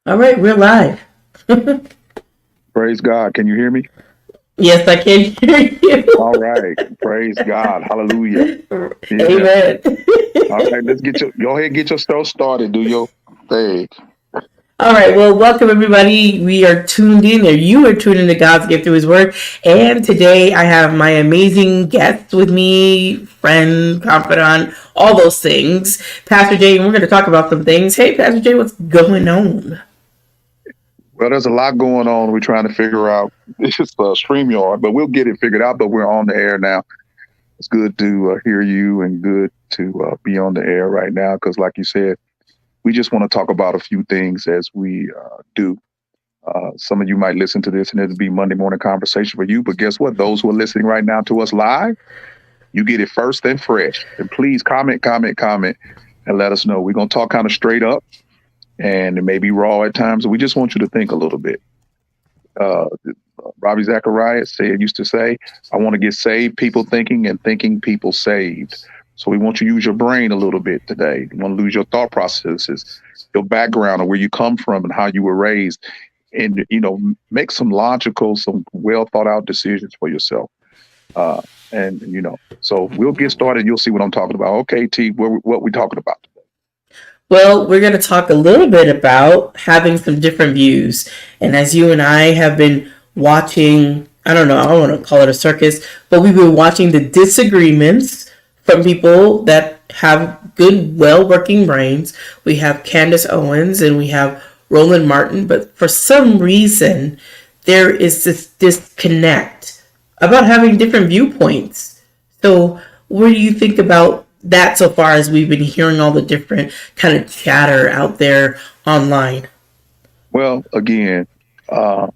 All right, we're live. Praise God. Can you hear me? Yes, I can hear you. All right. Praise God. Hallelujah. Yeah. Amen. All right. Let's go ahead and get your stuff started. Do your thing. All right, well, welcome everybody. We are tuned in, or you are tuned in to God's gift through His Word. And today I have my amazing guests with me, friend, confidant, all those things. Pastor Jay, and we're going to talk about some things. Hey, Pastor Jay, what's going on? Well, there's a lot going on. We're trying to figure out this StreamYard, but we'll get it figured out. But we're on the air now. It's good to hear you and good to be on the air right now because, like you said, we just want to talk about a few things as we do. Some of you might listen to this and it'll be Monday morning conversation for you. But guess what? Those who are listening right now to us live, you get it first and fresh. And please comment, and let us know. We're going to talk kind of straight up and it may be raw at times. We just want you to think a little bit. Uh, Robbie Zacharias used to say, I want to get saved people thinking and thinking people saved. So we want you to use your brain a little bit today. You want to lose your thought processes, your background and where you come from and how you were raised. And, make some logical, some well thought out decisions for yourself. Uh, so we'll get started. You'll see what I'm talking about. Okay, T, what we talking about? Well, we're going to talk a little bit about having some different views. And as you and I have been watching, I don't know, I don't want to call it a circus, but we've been watching the disagreements from people that have good, well working brains. We have Candace Owens and we have Roland Martin, but for some reason, there is this disconnect about having different viewpoints. So, what do you think about that so far as we've been hearing all the different kind of chatter out there online? Well, again, uh,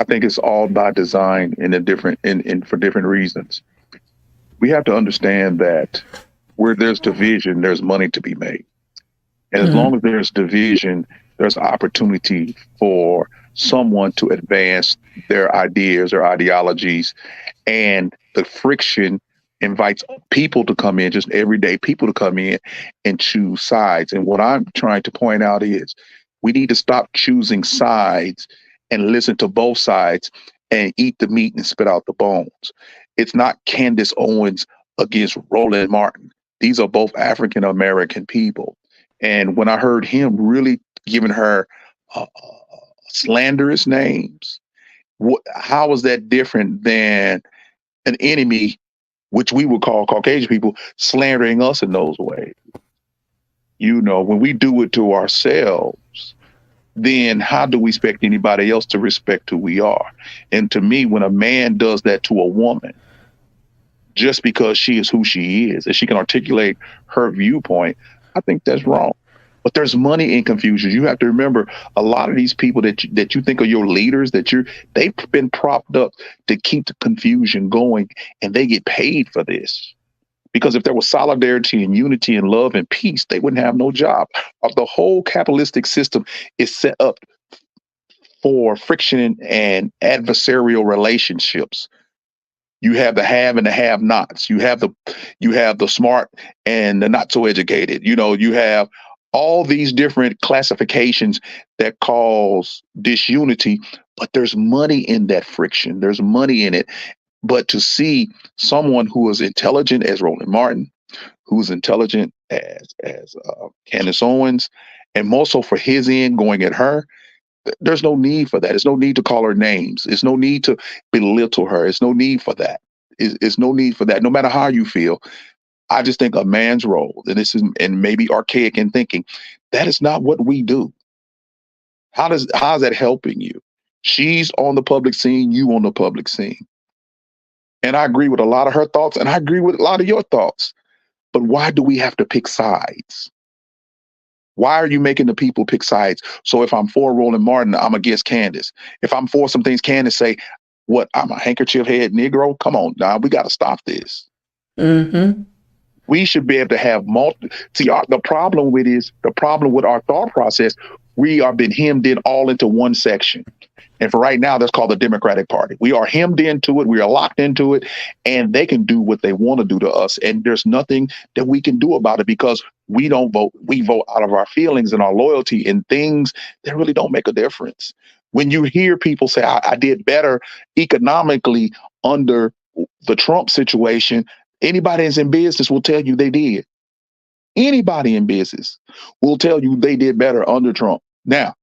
I think it's all by design in a different in for different reasons. We have to understand that where there's division, there's money to be made. And as Mm-hmm. long as there's division, there's opportunity for someone to advance their ideas or ideologies. And the friction invites people to come in, just everyday people to come in and choose sides. And what I'm trying to point out is we need to stop choosing sides and listen to both sides and eat the meat and spit out the bones. It's not Candace Owens against Roland Martin. These are both African American people. And when I heard him really giving her slanderous names, how is that different than an enemy, which we would call Caucasian people, slandering us in those ways? When we do it to ourselves, then how do we expect anybody else to respect who we are? And to me, when a man does that to a woman, just because she is who she is, and she can articulate her viewpoint, I think that's wrong. But there's money in confusion. You have to remember a lot of these people that you think are your leaders, they've been propped up to keep the confusion going, and they get paid for this. Because if there was solidarity and unity and love and peace, they wouldn't have no job. The whole capitalistic system is set up for friction and adversarial relationships. You have the have and the have nots. You have the smart and the not so educated. You have all these different classifications that cause disunity, but there's money in that friction. There's money in it. But to see someone who is intelligent as Roland Martin, who's intelligent as Candace Owens, and more so for his end going at her, there's no need for that. There's no need to call her names. There's no need to belittle her. There's no need for that. It's no need for that. No matter how you feel, I just think a man's role, and maybe archaic in thinking, that is not what we do. How's that helping you? She's on the public scene, you on the public scene. And I agree with a lot of her thoughts, and I agree with a lot of your thoughts. But why do we have to pick sides? Why are you making the people pick sides? So if I'm for Roland Martin, I'm against Candace. If I'm for some things Candace say, what, I'm a handkerchief head Negro? Come on now, we got to stop this. Mm-hmm. We should be able to have See, the problem with our thought process. We are been hemmed in all into one section. And for right now, that's called the Democratic Party. We are hemmed into it. We are locked into it, and they can do what they want to do to us. And there's nothing that we can do about it because we don't vote. We vote out of our feelings and our loyalty and things that really don't make a difference. When you hear people say, I did better economically under the Trump situation, anybody that's in business will tell you they did. Anybody in business will tell you they did better under Trump. Now,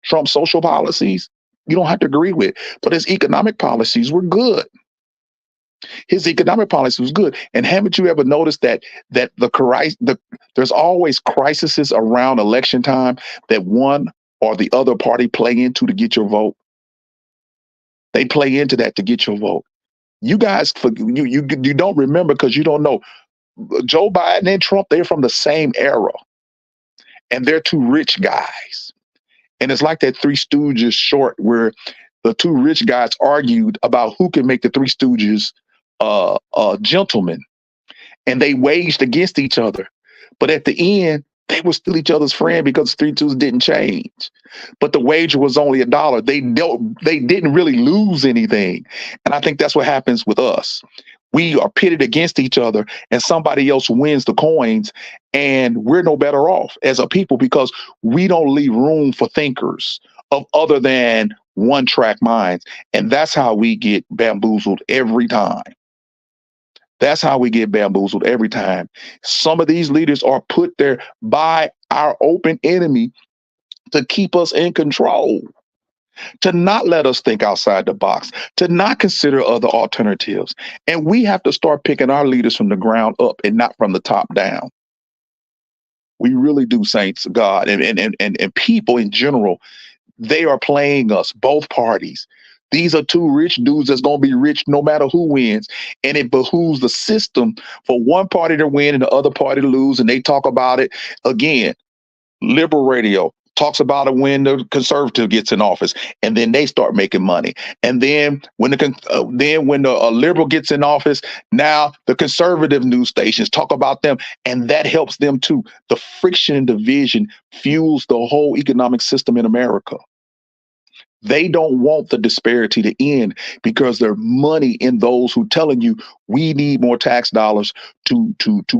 Trump's social policies, you don't have to agree with, but his economic policies were good. His economic policy was good. And haven't you ever noticed that there's always crises around election time that one or the other party play into to get your vote? They play into that to get your vote. You guys, you don't remember because you don't know. Joe Biden and Trump, they're from the same era, and they're two rich guys. And it's like that Three Stooges short where the two rich guys argued about who can make the Three Stooges gentlemen, and they waged against each other. But at the end, they were still each other's friend because Three Stooges didn't change. But the wager was only $1. They didn't really lose anything, and I think that's what happens with us. We are pitted against each other, and somebody else wins the coins, and we're no better off as a people because we don't leave room for thinkers of other than one track minds. And that's how we get bamboozled every time. That's how we get bamboozled every time. Some of these leaders are put there by our open enemy to keep us in control, to not let us think outside the box, to not consider other alternatives. And we have to start picking our leaders from the ground up and not from the top down. We really do, saints of God, and people in general. They are playing us, both parties. These are two rich dudes that's going to be rich no matter who wins. And it behooves the system for one party to win and the other party to lose. And they talk about it again. Liberal radio talks about it when the conservative gets in office, and then they start making money. And then when the liberal gets in office, now the conservative news stations talk about them, and that helps them too. The friction and division fuels the whole economic system in America. They don't want the disparity to end because there's money in those who telling you we need more tax dollars to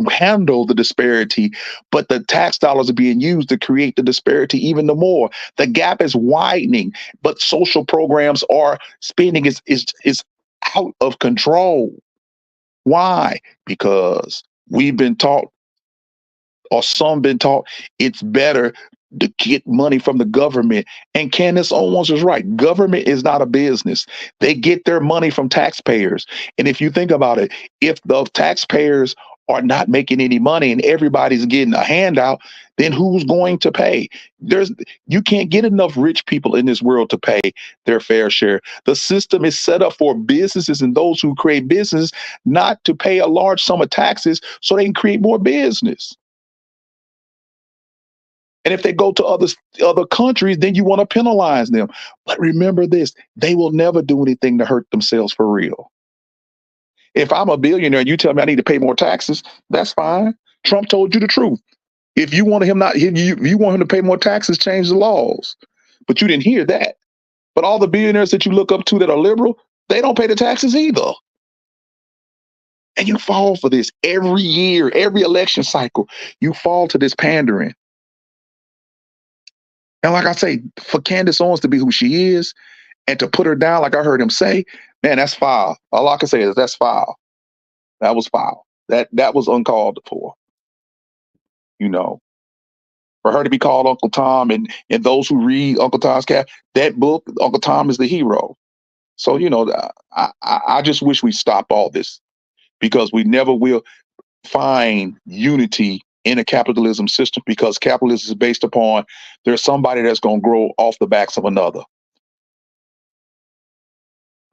handle the disparity, but the tax dollars are being used to create the disparity even the more. The gap is widening, but social programs are spending is out of control. Why? Because we've been taught, or some been taught, it's better to get money from the government. And Candace Owens is right. Government is not a business. They get their money from taxpayers. And if you think about it, if the taxpayers are not making any money and everybody's getting a handout, then who's going to pay? You can't get enough rich people in this world to pay their fair share. The system is set up for businesses and those who create business not to pay a large sum of taxes so they can create more business. And if they go to other countries, then you want to penalize them. But remember this, they will never do anything to hurt themselves for real. If I'm a billionaire and you tell me I need to pay more taxes, that's fine. Trump told you the truth. If you want you want him to pay more taxes, change the laws. But you didn't hear that. But all the billionaires that you look up to that are liberal, they don't pay the taxes either. And you fall for this every year, every election cycle. You fall to this pandering. And like I say, for Candace Owens to be who she is and to put her down, like I heard him say, man, that's foul. All I can say is that's foul. That was foul. That was uncalled for. You know, for her to be called Uncle Tom, and those who read Uncle Tom's Cat, that book, Uncle Tom is the hero. So, you know, I just wish we stop all this because we never will find unity in a capitalism system because capitalism is based upon there's somebody that's going to grow off the backs of another.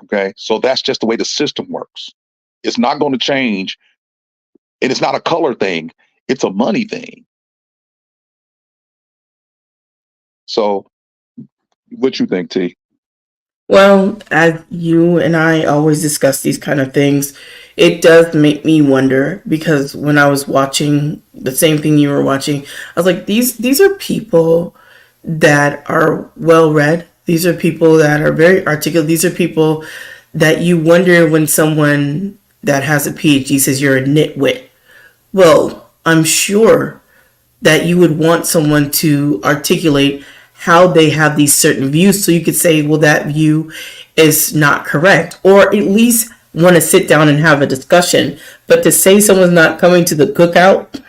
Okay, so that's just the way the system works. It's not going to change, and it's not a color thing, it's a money thing. So what you think, T? Well, as you and I always discuss these kind of things, it does make me wonder because when I was watching the same thing you were watching, I was like, these are people that are well read. These are people that are very articulate. These are people that you wonder when someone that has a PhD says you're a nitwit. Well, I'm sure that you would want someone to articulate how they have these certain views so you could say, well, that view is not correct, or at least want to sit down and have a discussion. But to say someone's not coming to the cookout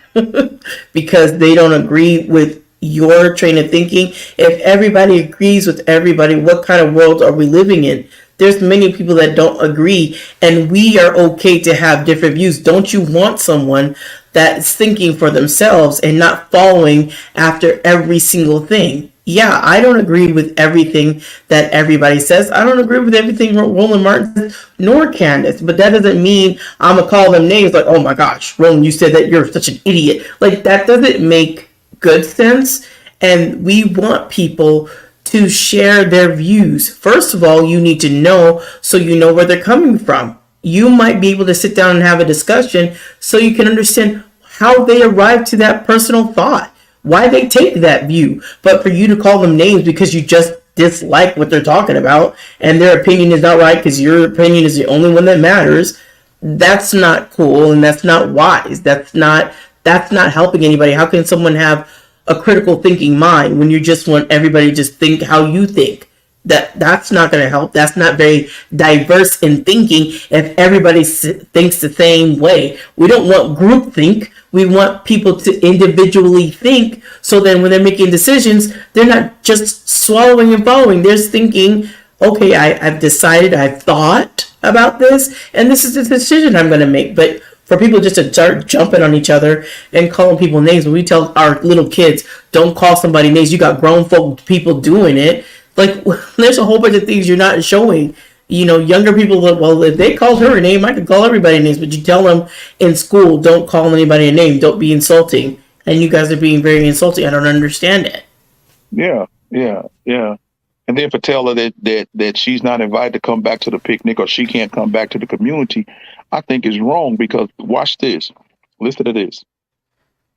because they don't agree with your train of thinking, if everybody agrees with everybody, what kind of world are we living in? There's many people that don't agree, and we are okay to have different views. Don't you want someone that's thinking for themselves and not following after every single thing? Yeah, I don't agree with everything that everybody says. I don't agree with everything Roland Martin says, nor Candace. But that doesn't mean I'm going to call them names like, oh my gosh, Roland, you said that you're such an idiot. Like, that doesn't make good sense. And we want people to share their views. First of all, you need to know so you know where they're coming from. You might be able to sit down and have a discussion so you can understand how they arrived to that personal thought, why they take that view. But for you to call them names because you just dislike what they're talking about and their opinion is not right because your opinion is the only one that matters, that's not cool and that's not wise. That's not helping anybody. How can someone have a critical thinking mind when you just want everybody to just think how you think? That's not going to help. That's not very diverse in thinking if everybody thinks the same way. We don't want group think. We want people to individually think, so then when they're making decisions, they're not just swallowing and following. They're thinking, okay, I've decided, I've thought about this, and this is the decision I'm going to make. But for people just to start jumping on each other and calling people names, when we tell our little kids, don't call somebody names, you got grown folk people doing it. Like, there's a whole bunch of things you're not showing. Younger people, well, if they called her a name, I could call everybody names. But you tell them in school, don't call anybody a name, don't be insulting. And you guys are being very insulting. I don't understand it. Yeah, yeah, yeah. And then for tell her that she's not invited to come back to the picnic or she can't come back to the community, I think is wrong because watch this. Listen to this.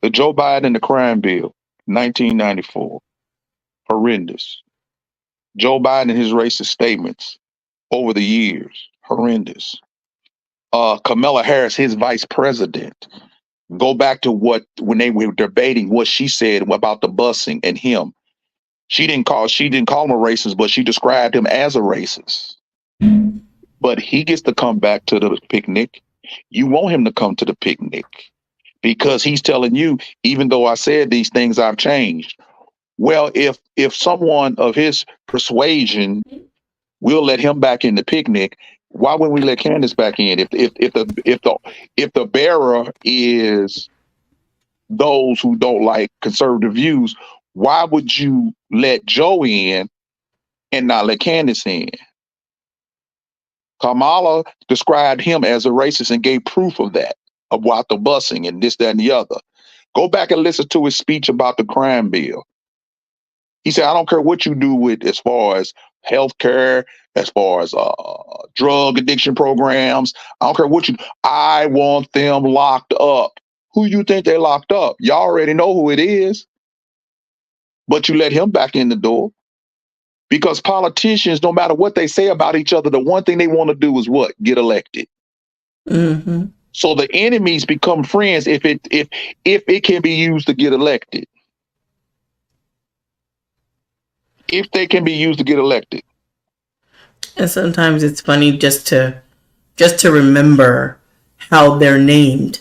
The Joe Biden and the crime bill, 1994. Horrendous. Joe Biden and his racist statements over the years, horrendous. Kamala Harris, his vice president, go back to when they were debating what she said about the busing and him. She didn't call him a racist, but she described him as a racist. But he gets to come back to the picnic. You want him to come to the picnic because he's telling you, even though I said these things, I've changed. Well, if someone of his persuasion will let him back in the picnic, why wouldn't we let Candace back in? If the bearer is those who don't like conservative views, why would you let Joe in and not let Candace in? Kamala described him as a racist and gave proof of that, about the busing and this, that, and the other. Go back and listen to his speech about the crime bill. He said, I don't care what you do with as far as healthcare, as far as drug addiction programs. I don't care what I want them locked up. Who you think they locked up? Y'all already know who it is. But you let him back in the door. Because politicians, no matter what they say about each other, the one thing they want to do is what? Get elected. Mm-hmm. So the enemies become friends if it can be used to get elected. If they can be used to get elected. And sometimes it's funny just to remember how they're named.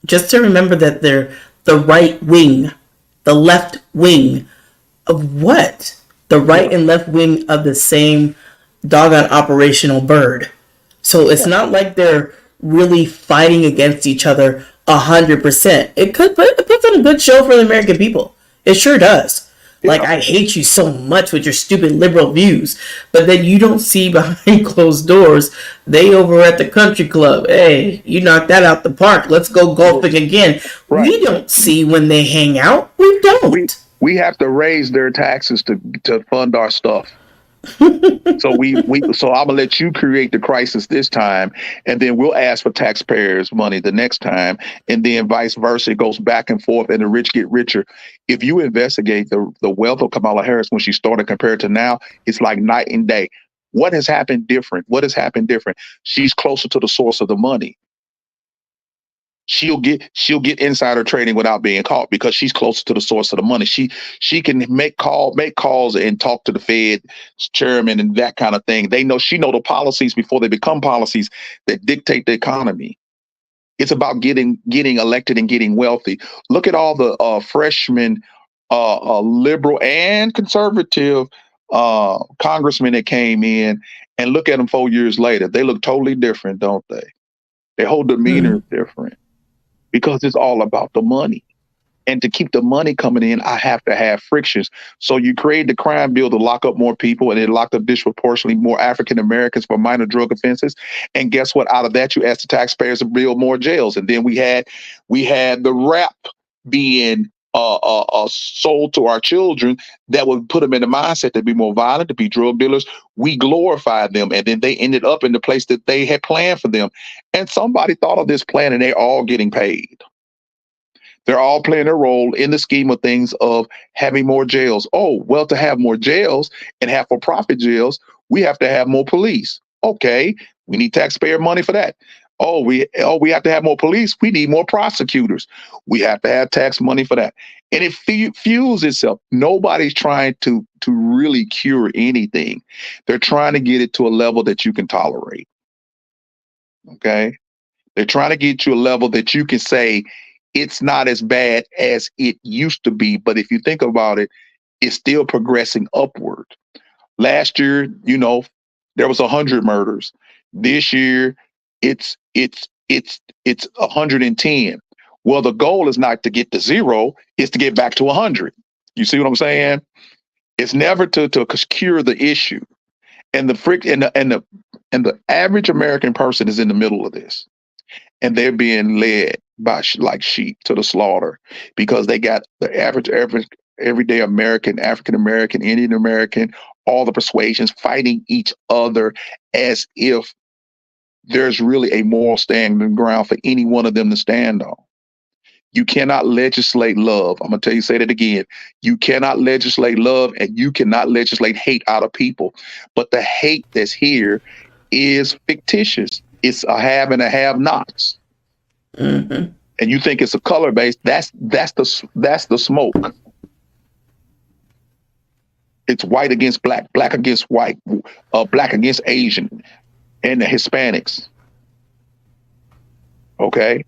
Just to remember that they're the right wing, the left wing of what? The right and left wing of the same doggone operational bird. So it's not like they're really fighting against each other 100%. It puts on a good show for the American people. It sure does. Like, I hate you so much with your stupid liberal views. But then you don't see behind closed doors, they over at the country club. Hey, you knocked that out the park. Let's go golfing again. Right. We don't see when they hang out. We don't. We have to raise their taxes to fund our stuff. So I'm gonna let you create the crisis this time, and then we'll ask for taxpayers' money the next time, and then vice versa. It goes back and forth, and the rich get richer. If you investigate the wealth of Kamala Harris when she started compared to now, it's like night and day. What has happened different? What has happened different? She's closer to the source of the money. She'll get insider trading without being caught because she's closer to the source of the money. She can make calls and talk to the Fed chairman and that kind of thing. She know the policies before they become policies that dictate the economy. It's about getting elected and getting wealthy. Look at all the freshmen, liberal and conservative congressmen that came in, and look at them 4 years later. They look totally different, don't they? Their whole demeanor is different because it's all about the money. And to keep the money coming in, I have to have frictions. So you create the crime bill to lock up more people, and it locked up disproportionately more African Americans for minor drug offenses. And guess what? Out of that, you ask the taxpayers to build more jails. And then we had the rap being sold to our children that would put them in the mindset to be more violent, to be drug dealers. We glorified them, and then they ended up in the place that they had planned for them. And somebody thought of this plan, and they're all getting paid. They're all playing a role in the scheme of things of having more jails. Oh, well, to have more jails and have for-profit jails, we have to have more police. Okay, we need taxpayer money for that. We have to have more police. We need more prosecutors. We have to have tax money for that. And it fuels itself. Nobody's trying to really cure anything. They're trying to get it to a level that you can tolerate. Okay? They're trying to get to a level that you can say, it's not as bad as it used to be. But if you think about it, it's still progressing upward. Last year, there was 100 murders. This year, it's 110. Well, the goal is not to get to zero; it's to get back to 100. You see what I'm saying? It's never to cure the issue. And the average American person is in the middle of this, and they're being led by like sheep to the slaughter because they got the average everyday American, African American, Indian American, all the persuasions fighting each other as if there's really a moral standing ground for any one of them to stand on. You cannot legislate love. I'm going to say that again. You cannot legislate love, and you cannot legislate hate out of people. But the hate that's here is fictitious. It's a have and a have-nots. Mm-hmm. And you think it's a color based. That's the smoke. It's white against black, black against white, black against Asian, and the Hispanics. Okay,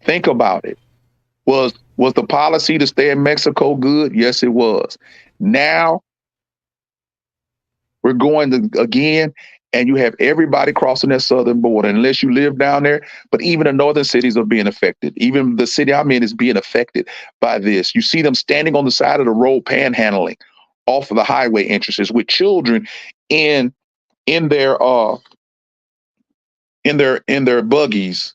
think about it. Was the policy to stay in Mexico good? Yes, it was. Now we're going to again. And you have everybody crossing that southern border, unless you live down there. But even the northern cities are being affected. Even the city I'm in is being affected by this. You see them standing on the side of the road, panhandling off of the highway entrances with children in their buggies,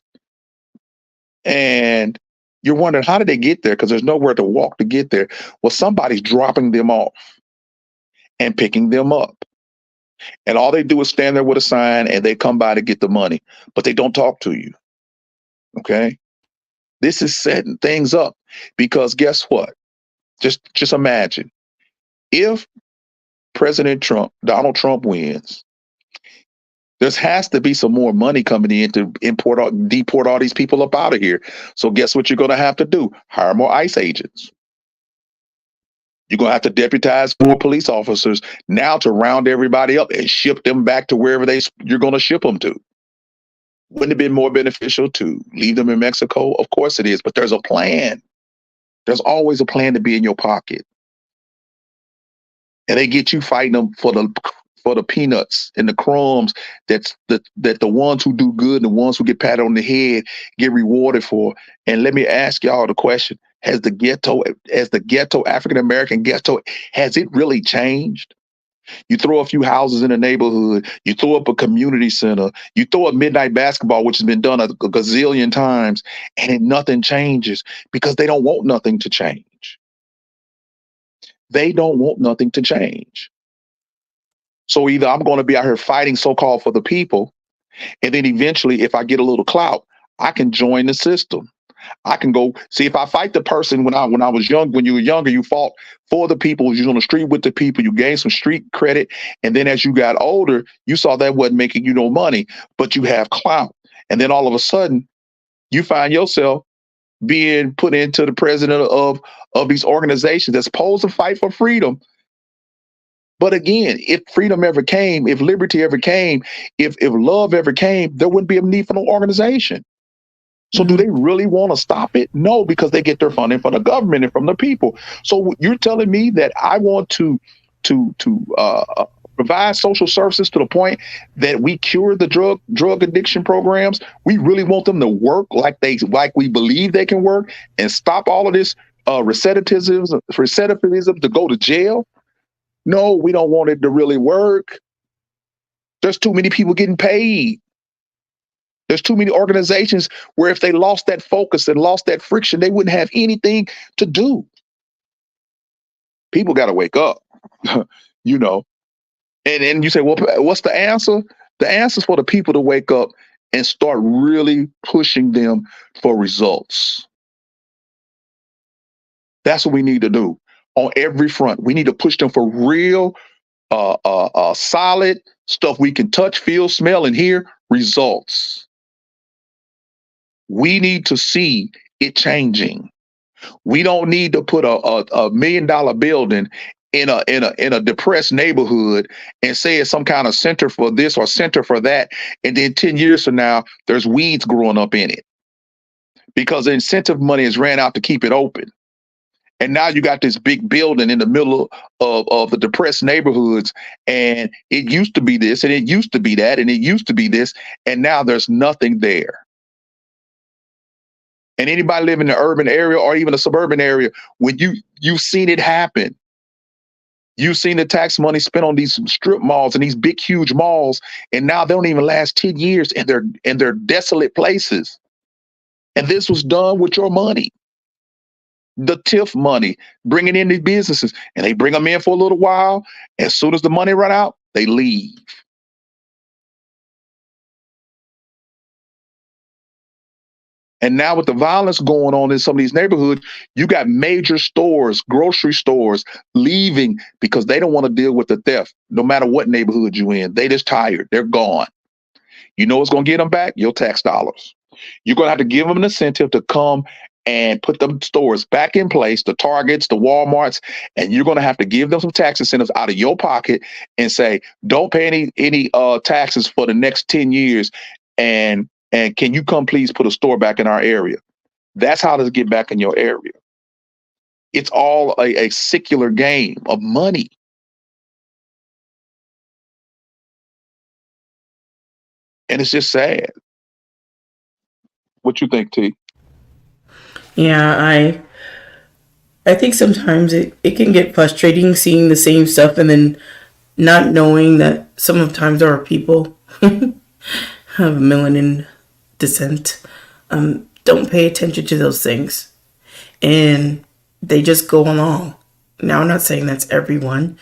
and you're wondering how did they get there? Because there's nowhere to walk to get there. Well, somebody's dropping them off and picking them up. And all they do is stand there with a sign, and they come by to get the money, but they don't talk to you. Okay? This is setting things up because guess what? Just imagine if Donald Trump wins, there has to be some more money coming in to deport all these people up out of here. So guess what you're going to have to do? Hire more ICE agents. You're going to have to deputize more police officers now to round everybody up and ship them back to wherever you're going to ship them to. Wouldn't it have been more beneficial to leave them in Mexico? Of course it is, but there's a plan. There's always a plan to be in your pocket. And they get you fighting them for the peanuts and the crumbs that the ones who do good and the ones who get patted on the head get rewarded for. And let me ask y'all the question. Has the ghetto, African American ghetto, has it really changed? You throw a few houses in a neighborhood, you throw up a community center, you throw up midnight basketball, which has been done a gazillion times, and nothing changes because they don't want nothing to change. They don't want nothing to change. So either I'm going to be out here fighting so-called for the people, and then eventually, if I get a little clout, I can join the system. I can go see if I fight the person when I was young. When you were younger, you fought for the people. You was on the street with the people. You gained some street credit, and then as you got older, you saw that wasn't making you no money, but you have clout. And then all of a sudden, you find yourself being put into the president of these organizations that's supposed to fight for freedom. But again, if freedom ever came, if liberty ever came, if love ever came, there wouldn't be a need for no organization. So do they really want to stop it? No, because they get their funding from the government and from the people. So you're telling me that I want to provide social services to the point that we cure the drug addiction programs? We really want them to work like we believe they can work and stop all of this recidivism to go to jail? No, we don't want it to really work. There's too many people getting paid. There's too many organizations where if they lost that focus and lost that friction, they wouldn't have anything to do. People got to wake up, you know. And you say, well, what's the answer? The answer is for the people to wake up and start really pushing them for results. That's what we need to do on every front. We need to push them for real, solid stuff we can touch, feel, smell, and hear results. We need to see it changing. We don't need to put a $1 million building in a depressed neighborhood and say it's some kind of center for this or center for that, and then 10 years from now there's weeds growing up in it because the incentive money has ran out to keep it open. And now you got this big building in the middle of the depressed neighborhoods, and it used to be this, and it used to be that, and it used to be this, and now there's nothing there. And anybody live in the urban area or even a suburban area, when you've seen it happen. You've seen the tax money spent on these strip malls and these big, huge malls, and now they don't even last 10 years, and they're desolate places. And this was done with your money. The TIF money, bringing in these businesses, and they bring them in for a little while. As soon as the money run out, they leave. And now with the violence going on in some of these neighborhoods, you got major stores, grocery stores leaving because they don't want to deal with the theft, no matter what neighborhood you're in. They just tired. They're gone. You know what's going to get them back? Your tax dollars. You're going to have to give them an incentive to come and put them stores back in place, the Targets, the Walmarts, and you're going to have to give them some tax incentives out of your pocket and say, don't pay any taxes for the next 10 years. And can you come please put a store back in our area? That's how to get back in your area. It's all a secular game of money. And it's just sad. What you think, T? Yeah, I think sometimes it can get frustrating seeing the same stuff and then not knowing that sometimes there are people of melanin descent don't pay attention to those things and they just go along. Now, I'm not saying that's everyone,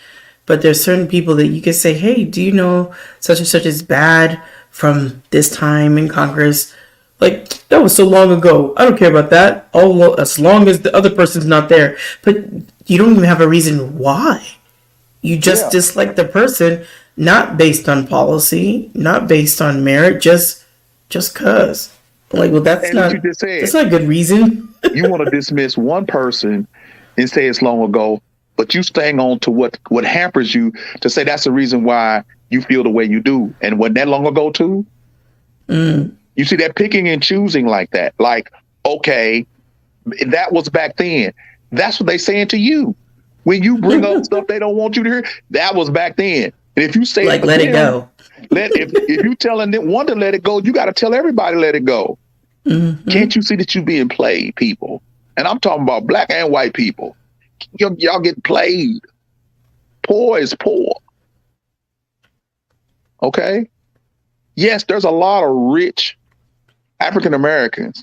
but there's certain people that you can say, hey, do you know such and such is bad from this time in Congress? Like, that was so long ago. I don't care about that. Oh, as long as the other person's not there. But you don't even have a reason why. You just dislike the person, not based on policy, not based on merit, just cause. Like, well, that's not a good reason. You want to dismiss one person and say it's long ago, but you staying on to what hampers you to say that's the reason why you feel the way you do. And wasn't that long ago too? You see that picking and choosing like that. Like, okay, that was back then. That's what they saying to you. When you bring up stuff they don't want you to hear, that was back then. And if you say like, let it go. If you telling them one to let it go, you got to tell everybody let it go. Mm-hmm. Can't you see that you being played, people? And I'm talking about black and white people. Y'all get played. Poor is poor. Okay? Yes, there's a lot of rich African Americans,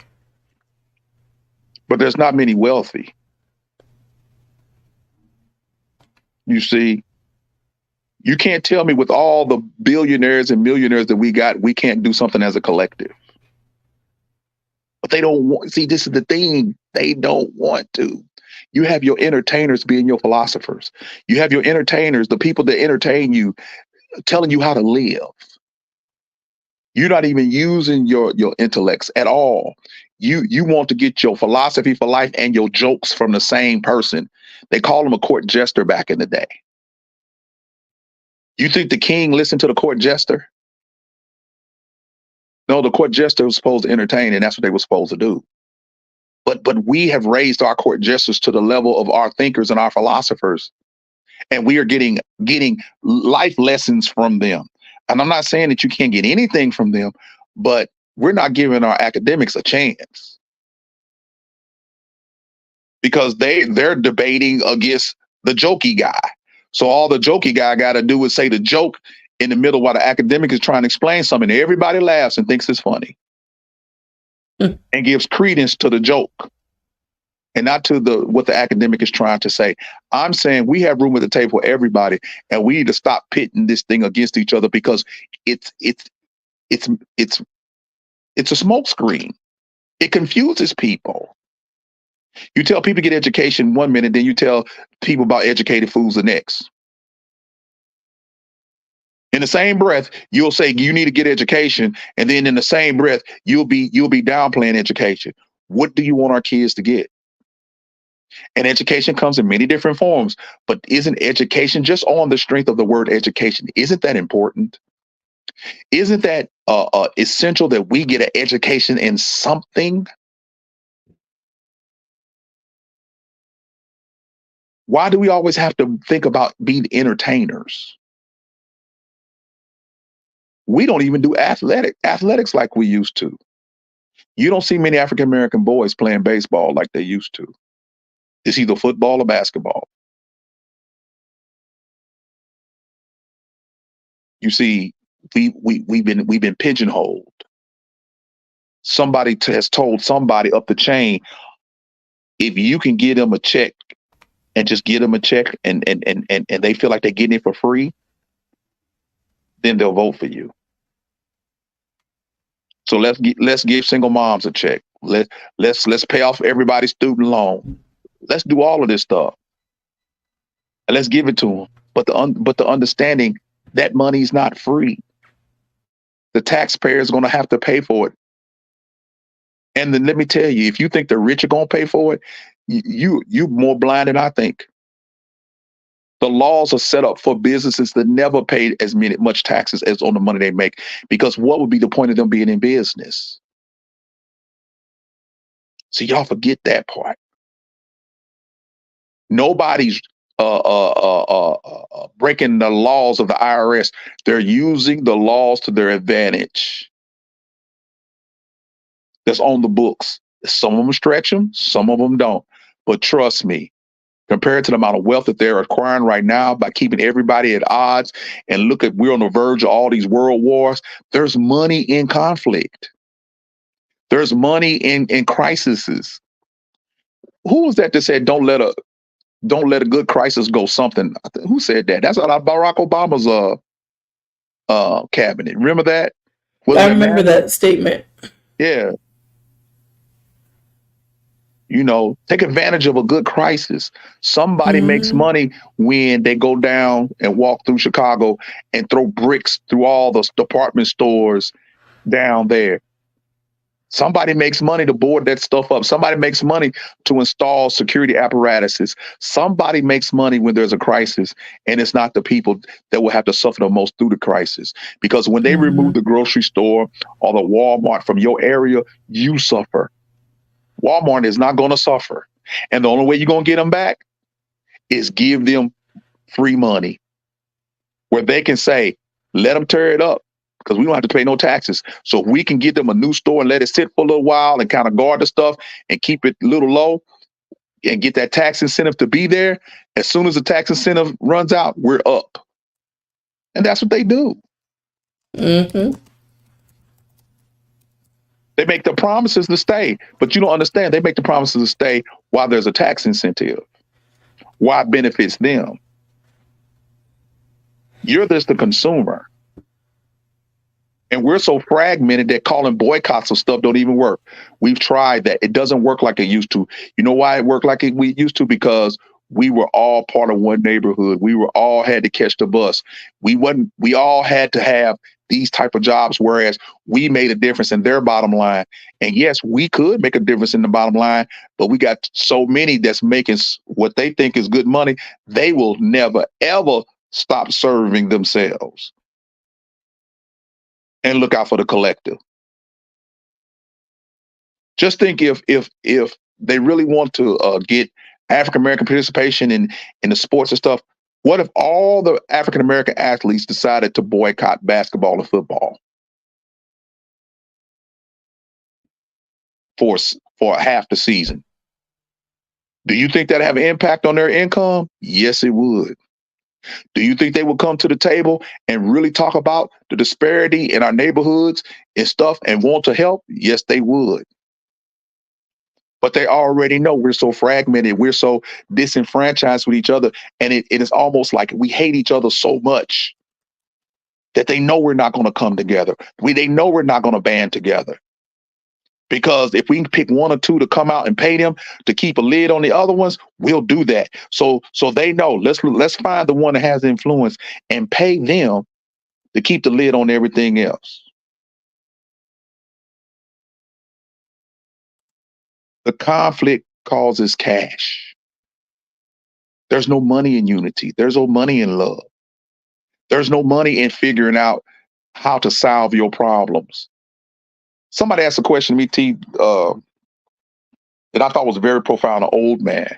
but there's not many wealthy. You see? You can't tell me with all the billionaires and millionaires that we got, we can't do something as a collective. But they don't want, see, this is the thing. They don't want to. You have your entertainers being your philosophers. You have your entertainers, the people that entertain you, telling you how to live. You're not even using your intellects at all. You want to get your philosophy for life and your jokes from the same person. They call him a court jester back in the day. You think the king listened to the court jester? No, the court jester was supposed to entertain, and that's what they were supposed to do. But we have raised our court jesters to the level of our thinkers and our philosophers, and we are getting life lessons from them. And I'm not saying that you can't get anything from them, but we're not giving our academics a chance because they're debating against the jokey guy. So all the jokey guy got to do is say the joke in the middle while the academic is trying to explain something. Everybody laughs and thinks it's funny and gives credence to the joke and not to what the academic is trying to say. I'm saying we have room at the table for everybody, and we need to stop pitting this thing against each other because it's a smoke screen. It confuses people. You tell people to get education one minute, then you tell people about educated fools the next. In the same breath, you'll say you need to get education, and then in the same breath, you'll be downplaying education. What do you want our kids to get? And education comes in many different forms, but isn't education just on the strength of the word education? Isn't that important? Isn't that essential that we get an education in something? Why do we always have to think about being entertainers? We don't even do athletics like we used to. You don't see many African American boys playing baseball like they used to. It's either football or basketball. You see, we've been pigeonholed. Somebody has told somebody up the chain, if you can get them a check and just get them a check and they feel like they're getting it for free, then they'll vote for you. So let's give single moms a check. Let's pay off everybody's student loan. Let's do all of this stuff, and let's give it to them. But the understanding that money's not free. The taxpayer is going to have to pay for it. And then let me tell you, if you think the rich are going to pay for it, you're more blind than I think. The laws are set up for businesses that never pay as much taxes as on the money they make, because what would be the point of them being in business? So y'all forget that part. Nobody's breaking the laws of the IRS. They're using the laws to their advantage. That's on the books. Some of them stretch them, some of them don't. But trust me, compared to the amount of wealth that they're acquiring right now by keeping everybody at odds, and look at, we're on the verge of all these world wars. There's money in conflict. There's money in crises. Who was that said, don't let a good crisis go something? Who said that? That's out of Barack Obama's cabinet. Remember that? I remember that statement. Yeah. You know, take advantage of a good crisis. Somebody makes money when they go down and walk through Chicago and throw bricks through all the department stores down there. Somebody makes money to board that stuff up. Somebody makes money to install security apparatuses. Somebody makes money when there's a crisis, and it's not the people that will have to suffer the most through the crisis. Because when they remove the grocery store or the Walmart from your area, you suffer. Walmart is not going to suffer. And the only way you're going to get them back is give them free money where they can say, let them tear it up because we don't have to pay no taxes. So if we can get them a new store and let it sit for a little while and kind of guard the stuff and keep it a little low and get that tax incentive to be there, as soon as the tax incentive runs out, we're up. And that's what they do. Mm-hmm. They make the promises to stay, but you don't understand. They make the promises to stay while there's a tax incentive. Why it benefits them. You're just the consumer. And we're so fragmented that calling boycotts of stuff don't even work. We've tried that. It doesn't work like it used to. You know why it worked like we used to? Because we were all part of one neighborhood. We were all had to catch the bus. We all had to have these type of jobs, whereas we made a difference in their bottom line. And yes, we could make a difference in the bottom line, but we got so many that's making what they think is good money. They will never, ever stop serving themselves and look out for the collective. Just think if they really want to get African American participation in the sports and stuff, what if all the African American athletes decided to boycott basketball and football for half the season? Do you think that'd have an impact on their income? Yes, it would. Do you think they would come to the table and really talk about the disparity in our neighborhoods and stuff and want to help? Yes, they would. But they already know we're so fragmented, we're so disenfranchised with each other, and it is almost like we hate each other so much that they know we're not going to come together. They know we're not going to band together. Because if we can pick one or two to come out and pay them to keep a lid on the other ones, we'll do that. So they know, let's find the one that has influence and pay them to keep the lid on everything else. The conflict causes cash. There's no money in unity. There's no money in love. There's no money in figuring out how to solve your problems. Somebody asked a question to me, T, that I thought was very profound. An old man,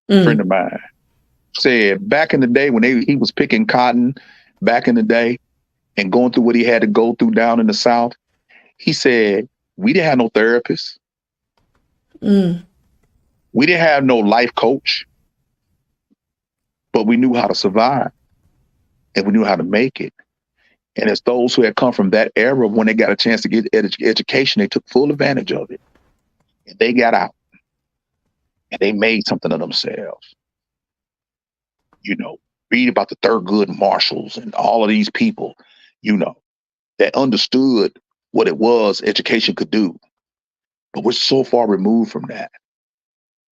friend of mine, said back in the day when he was picking cotton back in the day and going through what he had to go through down in the South, he said, we didn't have no therapist. We didn't have no life coach, but we knew how to survive and we knew how to make it. And it's those who had come from that era, when they got a chance to get education, they took full advantage of it. And they got out and they made something of themselves. You know, read about the Thurgood Marshalls and all of these people, you know, that understood what it was education could do. But we're so far removed from that.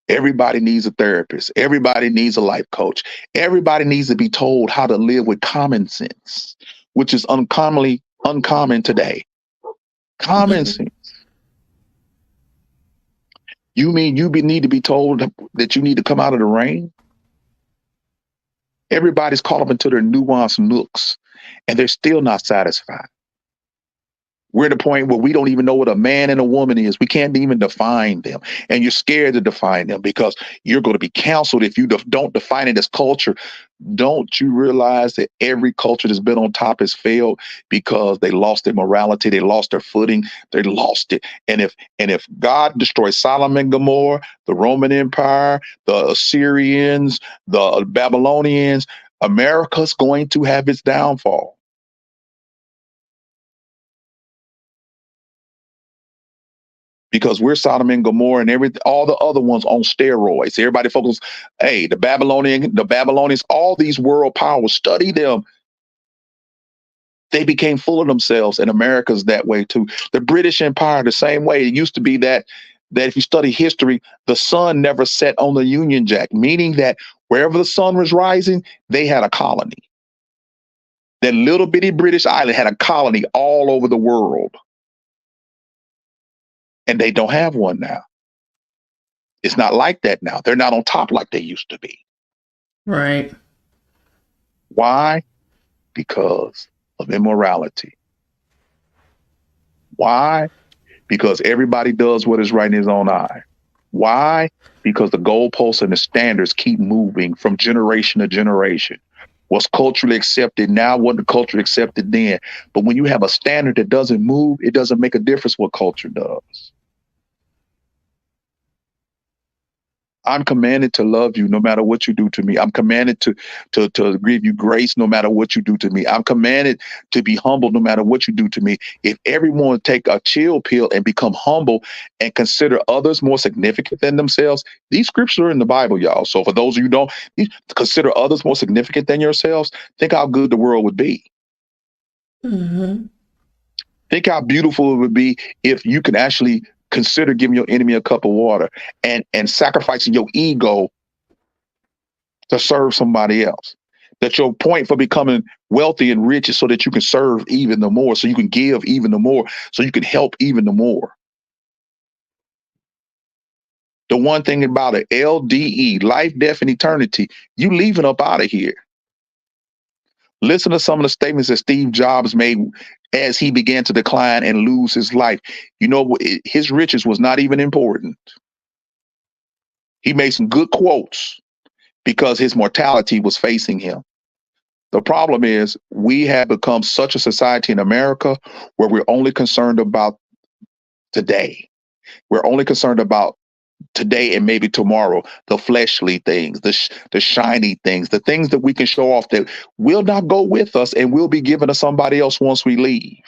Everybody needs a therapist. Everybody needs a life coach. Everybody needs to be told how to live with common sense, which is uncommon today. Common sense. You mean need to be told that you need to come out of the rain? Everybody's caught up into their nuanced nooks, and they're still not satisfied. We're at a point where we don't even know what a man and a woman is. We can't even define them. And you're scared to define them because you're going to be counseled if you don't define it as culture. Don't you realize that every culture that's been on top has failed because they lost their morality, they lost their footing, they lost it. And if God destroys Sodom and Gomorrah, the Roman Empire, the Assyrians, the Babylonians, America's going to have its downfall. Because we're Sodom and Gomorrah and all the other ones on steroids. Everybody focuses, hey, the Babylonians, all these world powers, study them. They became full of themselves, and America's that way too. The British Empire, the same way. It used to be that if you study history, the sun never set on the Union Jack, meaning that wherever the sun was rising, they had a colony. That little bitty British island had a colony all over the world. And they don't have one now. It's not like that now. They're not on top like they used to be. Right. Why? Because of immorality. Why? Because everybody does what is right in his own eye. Why? Because the goalposts and the standards keep moving from generation to generation. What's culturally accepted now wasn't culturally accepted then. But when you have a standard that doesn't move, it doesn't make a difference what culture does. I'm commanded to love you no matter what you do to me. I'm commanded to give you grace no matter what you do to me. I'm commanded to be humble no matter what you do to me. If everyone would take a chill pill and become humble and consider others more significant than themselves, these scriptures are in the Bible, y'all. So for those of you who don't consider others more significant than yourselves, think how good the world would be. Mm-hmm. Think how beautiful it would be if you can actually consider giving your enemy a cup of water and sacrificing your ego to serve somebody else. That your point for becoming wealthy and rich is so that you can serve even the more, so you can give even the more, so you can help even the more. The one thing about it, LDE, life, death, and eternity, you leaving up out of here. Listen to some of the statements that Steve Jobs made as he began to decline and lose his life. You know, his riches was not even important. He made some good quotes because his mortality was facing him. The problem is we have become such a society in America where we're only concerned about today. We're only concerned about today and maybe tomorrow, the fleshly things, the shiny things, the things that we can show off that will not go with us and will be given to somebody else once we leave.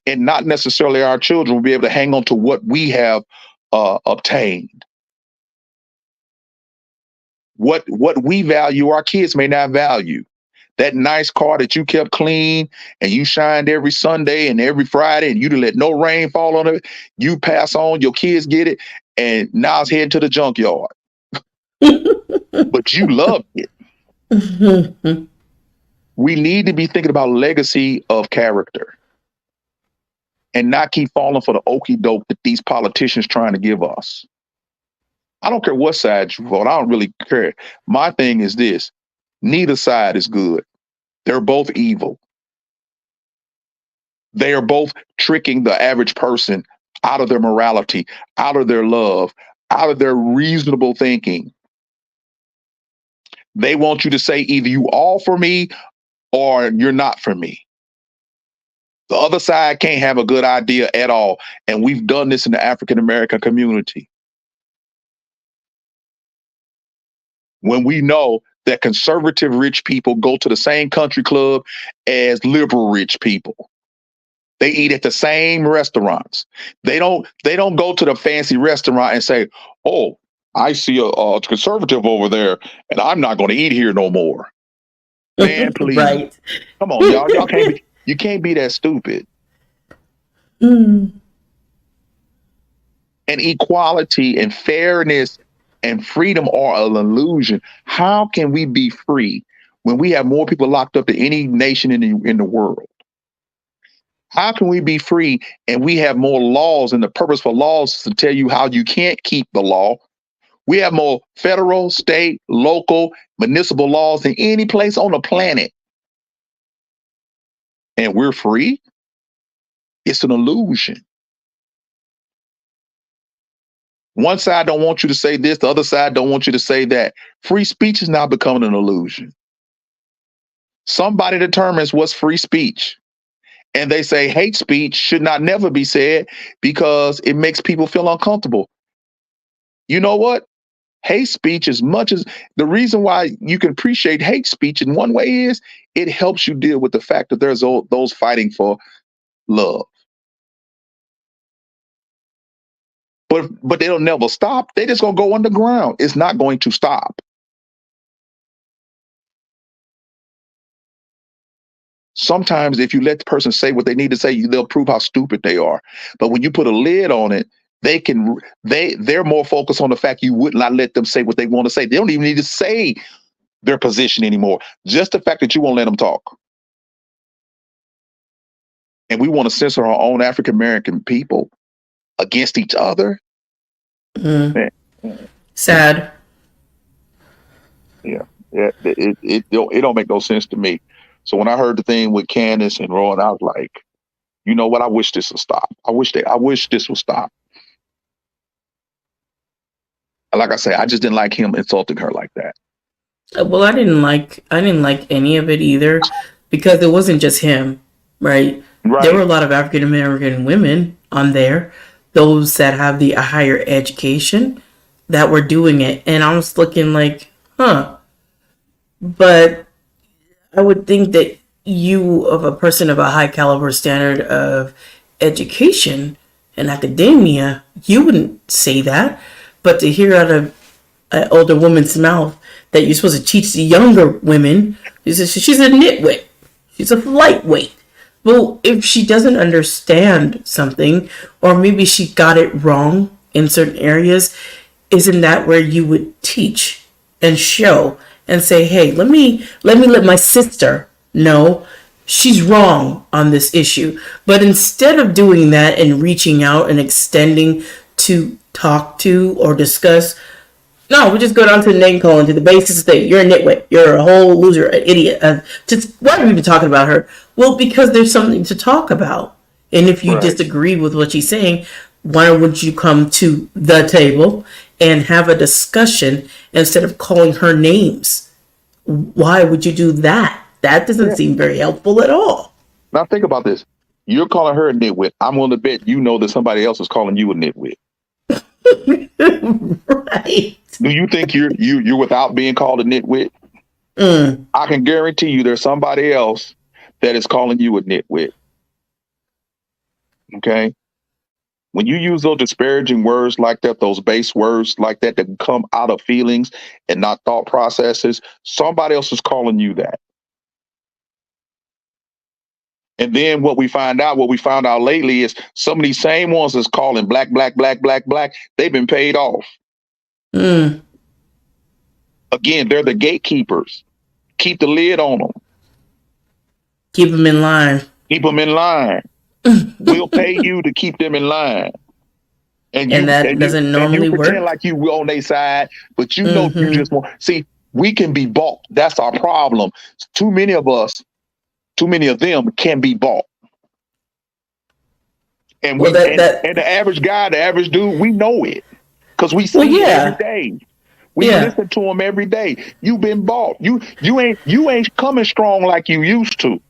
And not necessarily our children will be able to hang on to what we have obtained. What we value, our kids may not value. That nice car that you kept clean and you shined every Sunday and every Friday and you didn't let no rain fall on it, you pass on, your kids get it, and now it's heading to the junkyard. But you loved it. Mm-hmm. We need to be thinking about legacy of character and not keep falling for the okie doke that these politicians trying to give us. I don't care what side you vote. I don't really care. My thing is this. Neither side is good. They're both evil. They are both tricking the average person out of their morality, out of their love, out of their reasonable thinking. They want you to say either you all for me or you're not for me. The other side can't have a good idea at all. And we've done this in the African American community. When we know that conservative rich people go to the same country club as liberal rich people. They eat at the same restaurants. They don't go to the fancy restaurant and say, "Oh, I see a conservative over there, and I'm not going to eat here no more." Man, please, Right. come on, y'all. You can't be that stupid. Mm. And equality and fairness and freedom are an illusion. How can we be free when we have more people locked up than any nation in the world? How can we be free and we have more laws, and the purpose for laws is to tell you how you can't keep the law? We have more federal, state, local, municipal laws than any place on the planet. And we're free? It's an illusion. One side don't want you to say this, the other side don't want you to say that. Free speech is now becoming an illusion. Somebody determines what's free speech. And they say hate speech should not never be said because it makes people feel uncomfortable. You know what? Hate speech, as much as the reason why you can appreciate hate speech in one way is it helps you deal with the fact that there's those fighting for love. But they'll never stop. They're just gonna go underground. It's not going to stop. Sometimes if you let the person say what they need to say, they'll prove how stupid they are. But when you put a lid on it, they're more focused on the fact you would not let them say what they want to say. They don't even need to say their position anymore. Just the fact that you won't let them talk. And we want to censor our own African American people against each other. Mm. Sad. Yeah, it don't make no sense to me. So when I heard the thing with Candace and Rowan, I was like, you know what? I wish this would stop. I wish this would stop. Like I say, I just didn't like him insulting her like that. Well, I didn't like any of it either because it wasn't just him, right? Right. There were a lot of African American women on there, those that have the higher education, that were doing it. And I was looking like, huh. But I would think that you, of a person of a high caliber standard of education and academia, you wouldn't say that. But to hear out of an older woman's mouth that you're supposed to teach the younger women, she's a nitwit. She's a lightweight. Well, if she doesn't understand something, or maybe she got it wrong in certain areas, isn't that where you would teach and show and say, hey, let my sister know she's wrong on this issue. But instead of doing that and reaching out and extending to talk to or discuss, no, we just go down to the name calling, to the basis that you're a nitwit, you're a whole loser, an idiot. Just why are we even talking about her? Well, because there's something to talk about. And if you disagree with what she's saying, why wouldn't you come to the table and have a discussion instead of calling her names? Why would you do that? That doesn't seem very helpful at all. Now think about this. You're calling her a nitwit. I'm willing to bet you know that somebody else is calling you a nitwit. Right. Do you think you're without being called a nitwit? I can guarantee you there's somebody else that is calling you a nitwit. Okay? When you use those disparaging words like that, those base words like that come out of feelings and not thought processes, somebody else is calling you that. And then what we found out lately is some of these same ones that's calling black, they've been paid off. Again, they're the gatekeepers. Keep the lid on them. Keep them in line. Keep them in line. We'll pay you to keep them in line. And that doesn't normally work. Pretend like you on their side, but you know you just want. See, we can be bought. That's our problem. Too many of them can be bought. And and the average guy, the average dude, we know it because we see it every day. We listen to them every day. You've been bought. You ain't coming strong like you used to.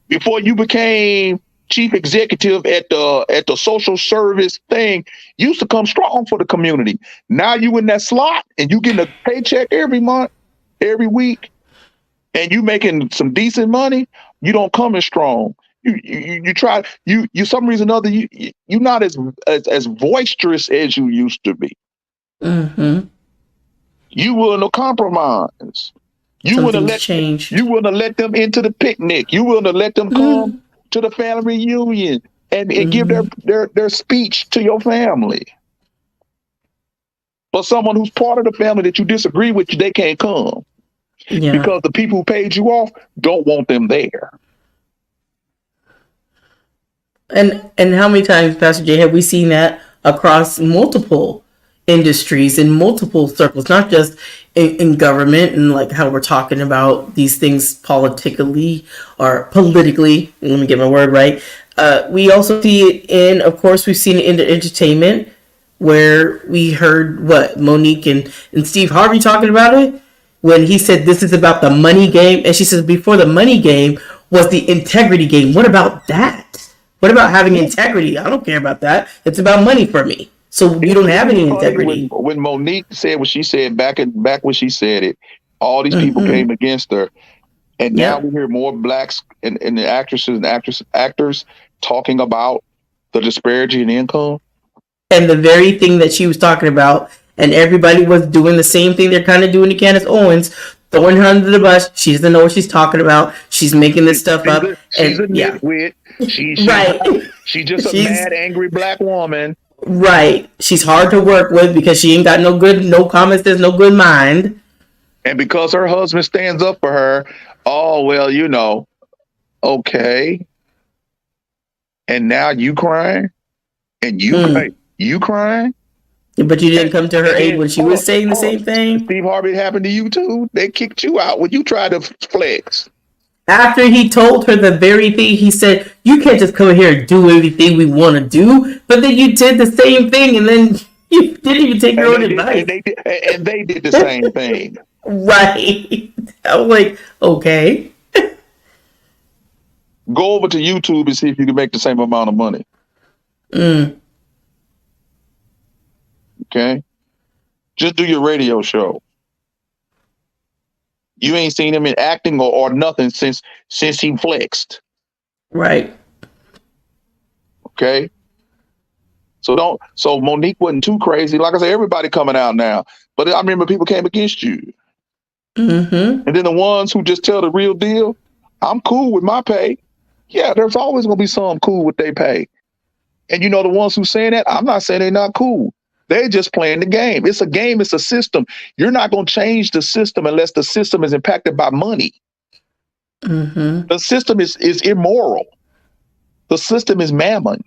Before you became chief executive at the social service thing, you used to come strong for the community. Now you in that slot and you getting a paycheck every month, every week, and you making some decent money. You don't come as strong. You try some reason or other you're not as boisterous as you used to be. You willing to compromise. You wouldn't let them into the picnic. You wouldn't let them come to the family reunion and give their speech to your family. But someone who's part of the family that you disagree with, they can't come. Because the people who paid you off don't want them there. And how many times, Pastor Jay, have we seen that across multiple industries in multiple circles, not just in government and like how we're talking about these things politically. Let me get my word right. We also see it we've seen it in the entertainment where we heard Monique and Steve Harvey talking about it when he said this is about the money game. And she says before the money game was the integrity game. What about that? What about having integrity? I don't care about that. It's about money for me. So you don't have any integrity. When Monique said what she said back when she said it, all these people came against her, and now we hear more blacks and the actresses and actors talking about the disparity in income. And the very thing that she was talking about, and everybody was doing the same thing they're kind of doing to Candace Owens, throwing her under the bus. She doesn't know what she's talking about. She's making this stuff up. She's a nitwit. She's just a mad, angry black woman. Right. She's hard to work with because she ain't got no common sense, no good mind. And because her husband stands up for her, okay. And now you crying? And you crying? But you didn't come to her aid when she was saying the same thing? Steve Harvey, happened to you too? They kicked you out when you tried to flex. After he told her the very thing, he said, you can't just come here and do everything we want to do. But then you did the same thing, and then you didn't even take your own advice. And they did the same thing. Right. I was like, okay. Go over to YouTube and see if you can make the same amount of money. Okay. Just do your radio show. You ain't seen him in acting or nothing since he flexed. Right. Okay. So Monique wasn't too crazy. Like I said, everybody coming out now. But I remember people came against you. Mm-hmm. And then the ones who just tell the real deal, I'm cool with my pay. Yeah, there's always gonna be some cool with their pay. And you know the ones who saying that, I'm not saying they're not cool. They're just playing the game. It's a game, it's a system. You're not gonna change the system unless the system is impacted by money. Mm-hmm. The system is immoral. The system is mammon.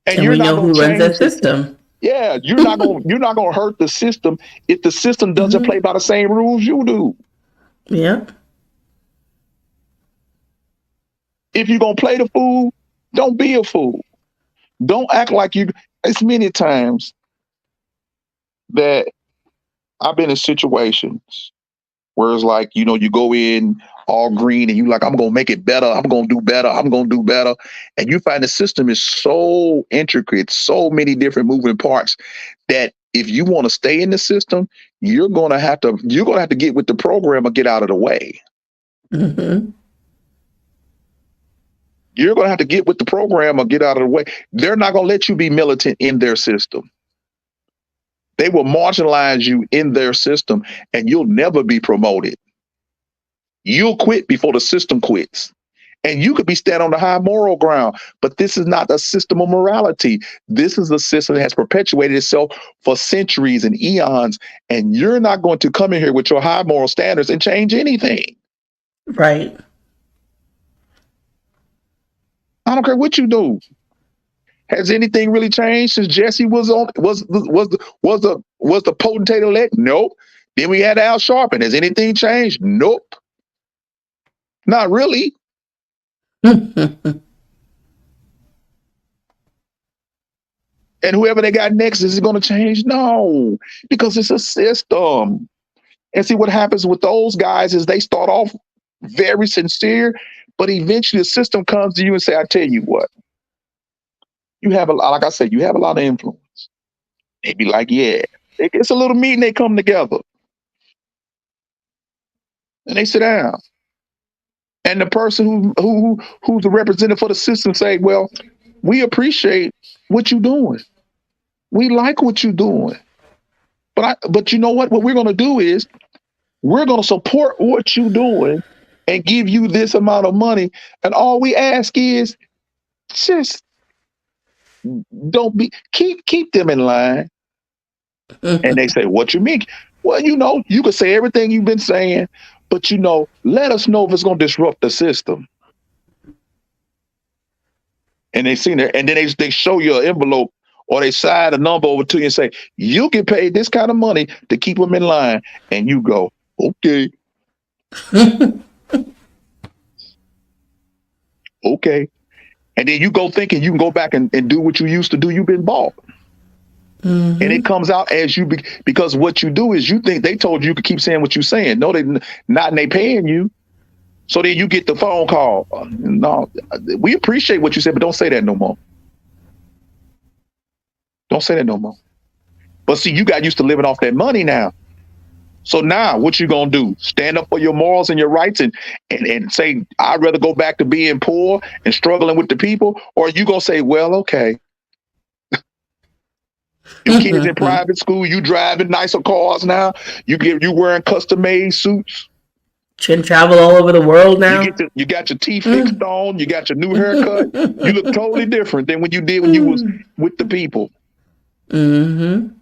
And And you're we not know gonna who runs change that it. system. Yeah, you're not gonna hurt the system if the system doesn't Mm-hmm. play by the same rules you do. Yep. If you're gonna play the fool, don't be a fool. Don't act like you. It's many times that I've been in situations where it's like, you go in all green and you like, I'm gonna make it better, I'm gonna do better, I'm gonna do better. And you find the system is so intricate, so many different moving parts that if you want to stay in the system, you're gonna have to get with the program or get out of the way. Mm-hmm. You're gonna have to get with the program or get out of the way. They're not gonna let you be militant in their system. They will marginalize you in their system and you'll never be promoted. You'll quit before the system quits. And you could be standing on the high moral ground, but this is not a system of morality. This is a system that has perpetuated itself for centuries and eons. And you're not going to come in here with your high moral standards and change anything. Right. I don't care what you do. Has anything really changed since Jesse was the potentate elect? Nope. Then we had Al Sharpton. Has anything changed? Nope. Not really. Mm-hmm. And whoever they got next, is it going to change? No, because it's a system. And see what happens with those guys is they start off very sincere, but eventually the system comes to you and say, I tell you what, you have like I said, you have a lot of influence. They be like, yeah. It's a little meeting, they come together. And they sit down. And the person who's the representative for the system say, well, we appreciate what you're doing. We like what you're doing. But you know what? What we're going to do is we're going to support what you're doing and give you this amount of money. And all we ask is just don't be keep them in line. And they say, what you mean? Well, you could say everything you've been saying, but let us know if it's going to disrupt the system. And they seen it, and then they show you an envelope or they sign a number over to you and say, you get paid this kind of money to keep them in line. And you go, okay. Okay. And then you go thinking you can go back and do what you used to do. You've been bought. Mm-hmm. And it comes out as you because what you do is you think they told you could keep saying what you're saying. No, they not, and they paying you. So then you get the phone call. No, we appreciate what you said, but don't say that no more. Don't say that no more. But see, you got used to living off that money now. So now what you gonna do? Stand up for your morals and your rights and say, I'd rather go back to being poor and struggling with the people? Or are you gonna say, well, okay. Your kids in private school, you driving nicer cars now. You wearing custom made suits. Can travel all over the world now. You got your teeth fixed on. You got your new haircut. You look totally different than what you did when you was with the people. Mm-hmm.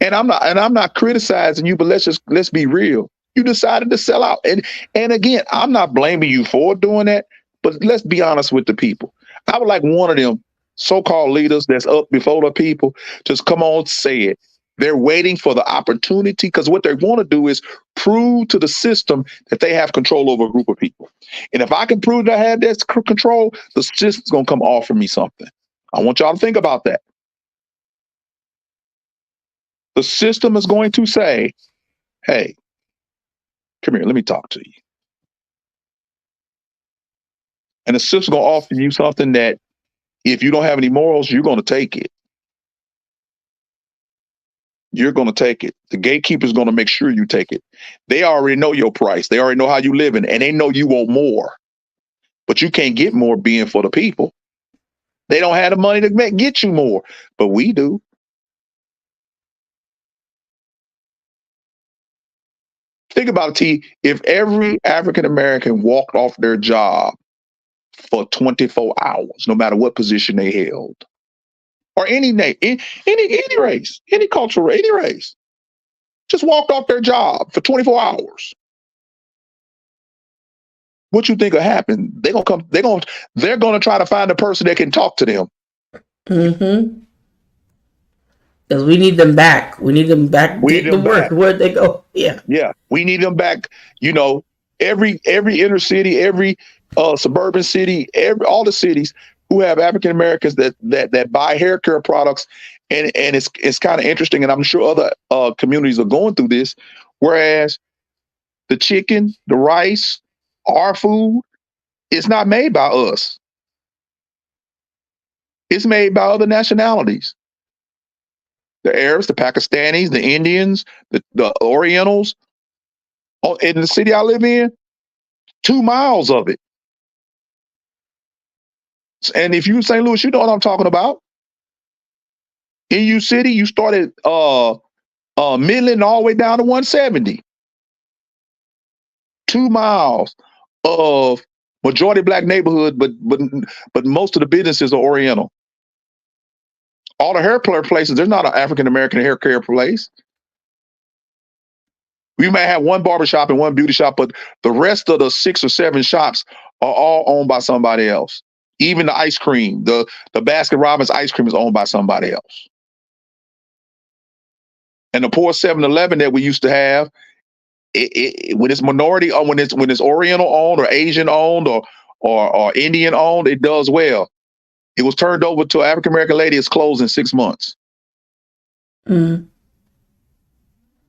And I'm not criticizing you, but let's be real. You decided to sell out, and again, I'm not blaming you for doing that. But let's be honest with the people. I would like one of them so-called leaders that's up before the people just come on, say it. They're waiting for the opportunity because what they want to do is prove to the system that they have control over a group of people. And if I can prove that I have that control, the system's going to come offer me something. I want y'all to think about that. The system is going to say, hey, come here, let me talk to you. And the system's going to offer you something that if you don't have any morals, you're going to take it. you're going to take it. The gatekeeper's going to make sure you take it. They already know your price. They already know how you living, and they know you want more. But you can't get more being for the people. They don't have the money to get you more, but we do. Think about it, T. If every African American walked off their job for 24 hours, no matter what position they held, or any race, any cultural, any race, just walked off their job for 24 hours, what you think will happen? They're gonna try to find a person that can talk to them. Mm-hmm. Because we need them back. We need them back. We need them work. back. Where'd they go? Yeah. Yeah. We need them back. You know, every inner city, every suburban city, all the cities who have African Americans that buy hair care products, and it's kind of interesting, and I'm sure other communities are going through this. Whereas the chicken, the rice, our food, it's not made by us. It's made by other nationalities. The Arabs, the Pakistanis, the Indians, the Orientals. In the city I live in, 2 miles of it. And if you're in St. Louis, you know what I'm talking about. In U City, you started Midland all the way down to 170. 2 miles of majority black neighborhood, but most of the businesses are Oriental. All the hair care places, there's not an African American hair care place. We may have one barbershop and one beauty shop, but the rest of the 6 or 7 shops are all owned by somebody else. Even the ice cream, the Baskin Robbins ice cream is owned by somebody else. And the poor 7-Eleven that we used to have, when it's minority or when it's Oriental owned or Asian owned or Indian owned, it does well. It was turned over to an African American lady. It's closed in 6 months. Mm.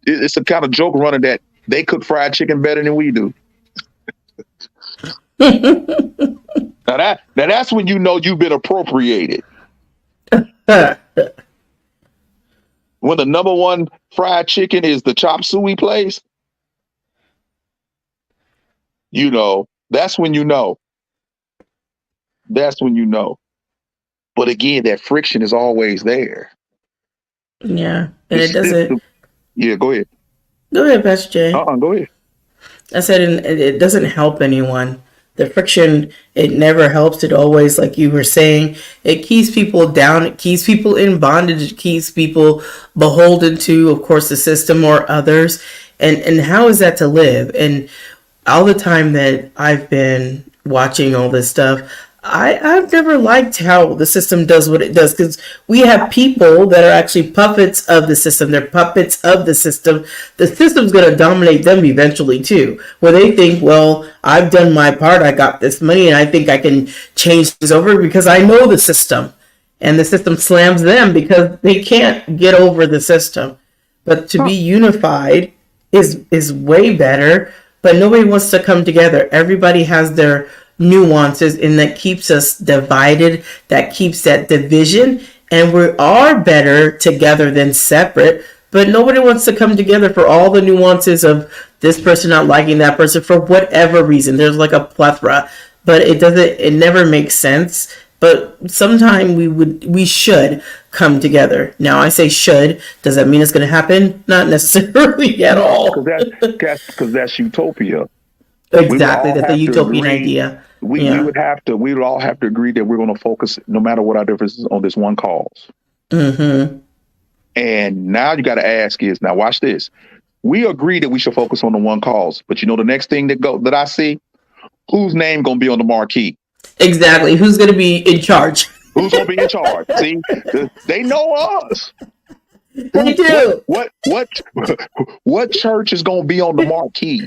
It's a kind of joke running that they cook fried chicken better than we do. Now that's when you know you've been appropriated. When the number one fried chicken is the chop suey place, you know, that's when you know. That's when you know. But again, that friction is always there. Yeah. And it doesn't. Yeah, go ahead. Go ahead, Pastor Jay. Go ahead. I said it doesn't help anyone. The friction, it never helps. It always, like you were saying, it keeps people down. It keeps people in bondage. It keeps people beholden to, of course, the system or others. And how is that to live? And all the time that I've been watching all this stuff, I've never liked how the system does what it does, because we have people that are actually puppets of the system. They're puppets of the system. The system's going to dominate them eventually too, where they think, well, I've done my part. I got this money and I think I can change this over because I know the system. And the system slams them because they can't get over the system. But to be unified is way better, but nobody wants to come together. Everybody has their nuances, and that keeps us divided, that keeps that division, and we are better together than separate, but nobody wants to come together for all the nuances of this person not liking that person for whatever reason. There's like a plethora, but it never makes sense. But sometime we should come together. Now I say should, does that mean it's going to happen? Not necessarily at all. Because that's utopia. Exactly, that's the utopian idea. We would all have to agree that we're going to focus, no matter what our differences, on this one cause. Mm-hmm. And now you got to ask is, now watch this. We agree that we should focus on the one cause, but you know the next thing that I see, whose name going to be on the marquee? Exactly, who's going to be in charge? Who's going to be in charge? See, they know us. They do. What church is going to be on the marquee?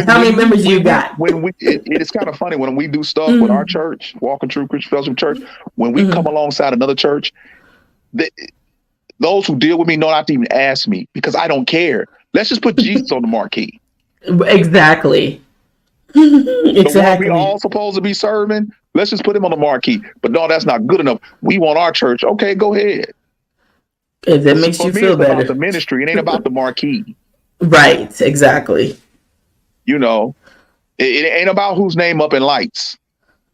How many members you got? It's kind of funny when we do stuff with our church, Walking True Christian Fellowship Church. When we come alongside another church, those who deal with me know not to even ask me because I don't care. Let's just put Jesus on the marquee. Exactly. The one we all supposed to be serving. Let's just put him on the marquee. But no, that's not good enough. We want our church. Okay, go ahead. If that See, makes for you me, feel it's about the better. ministry. It ain't about the marquee. Right, exactly. You know, it ain't about whose name up in lights.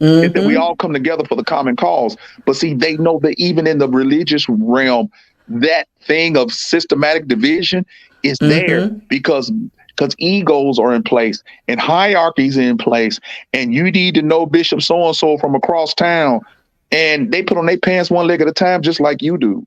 It's that we Mm-hmm. all come together for the common cause. But see, they know that even in the religious realm, that thing of systematic division is there Mm-hmm. because egos are in place and hierarchies are in place, and you need to know Bishop so and so from across town, and they put on their pants one leg at a time, just like you do.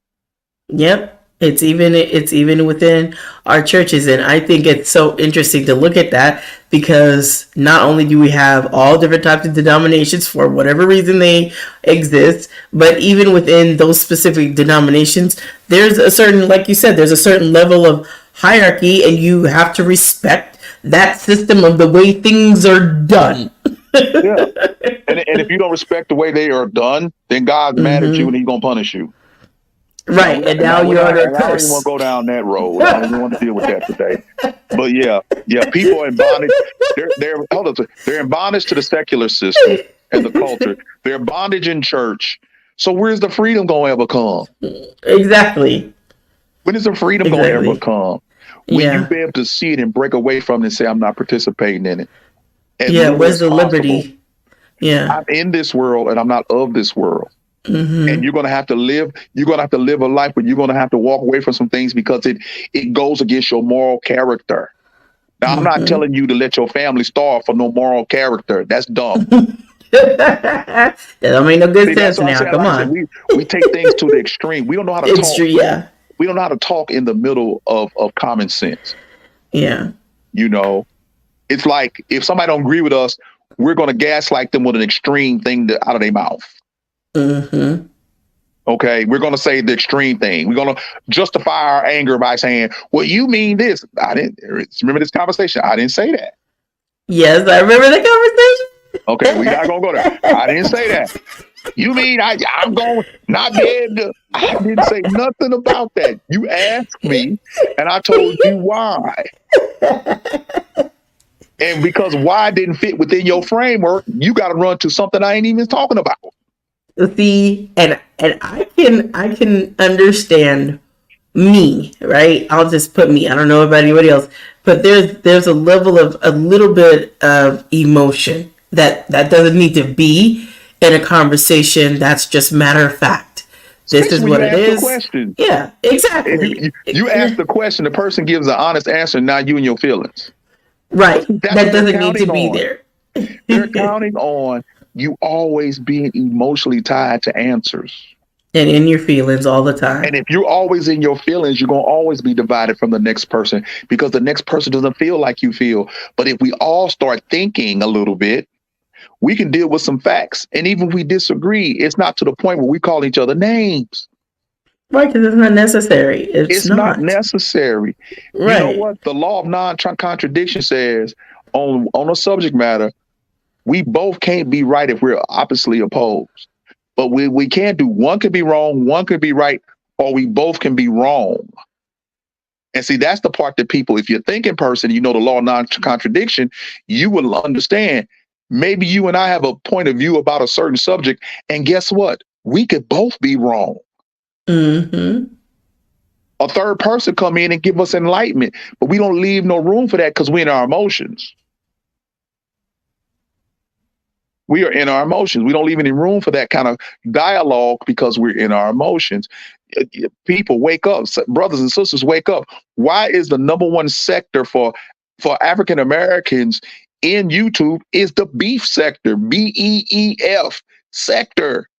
Yep. It's even within our churches, and I think it's so interesting to look at that because not only do we have all different types of denominations for whatever reason they exist, but even within those specific denominations, there's a certain, like you said, there's a certain level of hierarchy, and you have to respect that system of the way things are done. Yeah, and if you don't respect the way they are done, then God's mad at you Mm-hmm. and He's gonna punish you. Right, and now Now you're under a and I don't even want curse. to go down that road. I don't even want to deal with that today. But yeah, people are in bondage. They're hold on. They're in bondage to the secular system and the culture. They're in bondage in church. So where's the freedom gonna ever come? Exactly. When is the freedom gonna ever Exactly. come? When you Yeah. be able to see it and break away from it and say, I'm not participating in it as Yeah. little Where's as the possible. liberty? Yeah. I'm in this world and I'm not of this world. And Mm-hmm. you're gonna have to live a life, but you're gonna have to walk away from some things because it goes against your moral character. Now, I'm not Mm-hmm. telling you to let your family starve for no moral character. That's dumb. That don't make no good See, that's sense what I'm now. saying. Come Like I said, on. we take things to the extreme. We don't know how to It's talk. true. Yeah. We don't know how to talk in the middle of common sense. Yeah. You know, it's like if somebody don't agree with us, we're gonna gaslight them with an extreme thing out of their mouth. Mm-hmm. Okay, we're going to say the extreme thing. We're going to justify our anger by saying, "Well, you mean this?" I didn't remember this conversation. I didn't say that. Yes, I remember the Okay, we're not going to go there. I didn't say conversation. that. You mean I'm going to not be able to? I didn't say nothing about that. You asked me, and I told you why. And because why didn't fit within your framework, you got to run to something I ain't even talking about. See, and I can understand me, right? I'll just put me. I don't know about anybody else, but there's a level of a little bit of emotion that doesn't need to be in a conversation. That's just matter of fact. This Especially is when what you it ask the is. question. Yeah, If exactly. you ask the question, the person gives an honest answer, not you and your feelings. Right. That's That what they're doesn't need to counting be on. there. They're And counting on you always being emotionally tied to answers. in your feelings all the time. And if you're always in your feelings, you're going to always be divided from the next person because the next person doesn't feel like you feel. But if we all start thinking a little bit, we can deal with some facts. And even if we disagree, it's not to the point where we call each other names. Right, because it's not necessary. It's It's not not. necessary. You know Right. what? The law of non-contradiction says on a subject matter, we both can't be right if we're oppositely opposed. But we can't do one could be wrong, one could be right, or we both can be wrong. And see, that's the part that people, if you're a thinking person, you know the law of non-contradiction, you will understand. Maybe you and I have a point of view about a certain subject, and guess what? We could both be wrong. Mm-hmm. A third person come in and give us enlightenment, but we don't leave no room for that because we're in our emotions. We are in our emotions. We don't leave any room for that kind of dialogue because we're in our emotions. People wake up, brothers and sisters wake up. Why is the number one sector for African Americans in YouTube is the beef sector, BEEF sector?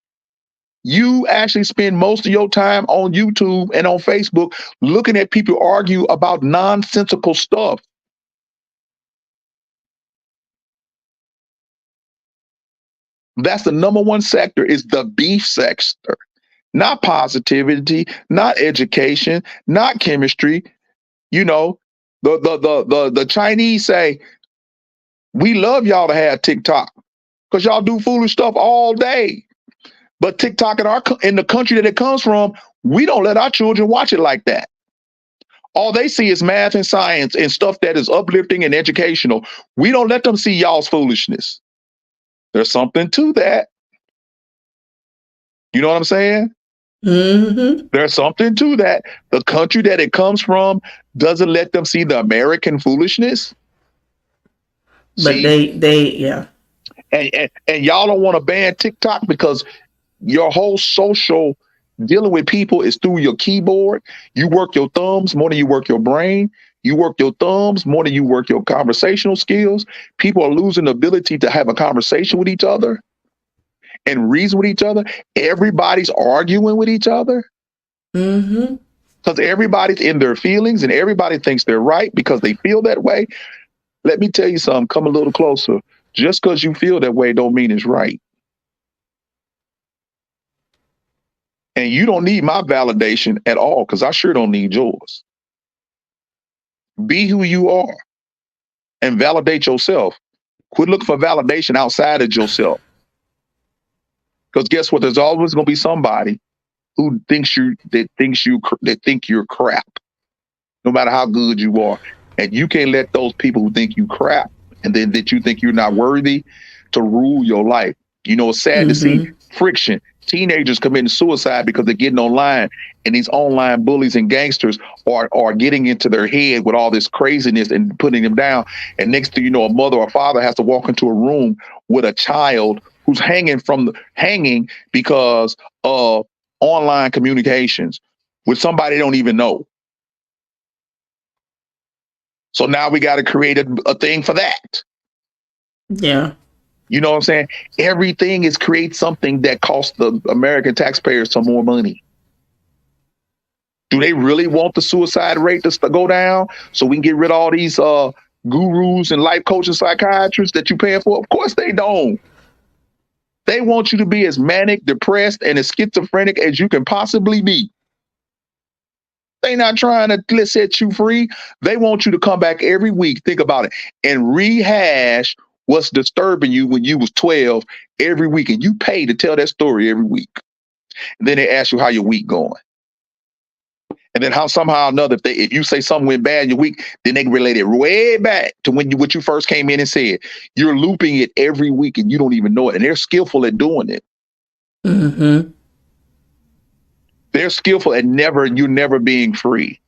You actually spend most of your time on YouTube and on Facebook looking at people argue about nonsensical stuff. That's the number one sector is the beef sector. Not positivity, not education, not chemistry. You know, the Chinese say, we love y'all to have TikTok because y'all do foolish stuff all day. But TikTok in the country that it comes from, we don't let our children watch it like that. All they see is math and science and stuff that is uplifting and educational. We don't let them see y'all's foolishness. There's something to that. You know what I'm saying? Mm-hmm. There's something to that. The country that it comes from doesn't let them see the American foolishness. But See, yeah. and y'all don't want to ban TikTok because your whole social dealing with people is through your keyboard. You work your thumbs more than you work your brain. You work your thumbs more than you work your conversational skills. People are losing the ability to have a conversation with each other and reason with each other. Everybody's arguing with each other Mm-hmm. because everybody's in their feelings and everybody thinks they're right because they feel that way. Let me tell you something, come a little closer. Just because you feel that way don't mean it's right. And you don't need my validation at all because I sure don't need yours. Be who you are and validate yourself. Quit looking for validation outside of yourself. Because guess what? There's always going to be somebody who thinks that think you're crap, no matter how good you are. And you can't let those people who think you crap and then that you think you're not worthy to rule your life. You know, it's sad to see Mm-hmm. friction. Teenagers committing suicide because they're getting online, and these online bullies and gangsters are getting into their head with all this craziness and putting them down. And next thing you know, a mother or father has to walk into a room with a child who's hanging because of online communications with somebody they don't even know. So now we got to create a thing for that. Yeah. You know what I'm saying? Everything is create something that costs the American taxpayers some more money. Do they really want the suicide rate to go down so we can get rid of all these gurus and life coaches, psychiatrists that you're paying for? Of course they don't. They want you to be as manic, depressed, and as schizophrenic as you can possibly be. They not trying to set you free. They want you to come back every week, think about it, and rehash what's disturbing you when you was 12 every week. And you pay to tell that story every week. And then they ask you how your week going. And then how somehow or another, if you say something went bad in your week, then they relate it way back to what you first came in and said. You're looping it every week and you don't even know it. And they're skillful at doing it. Mm-hmm. They're skillful at you're never being free.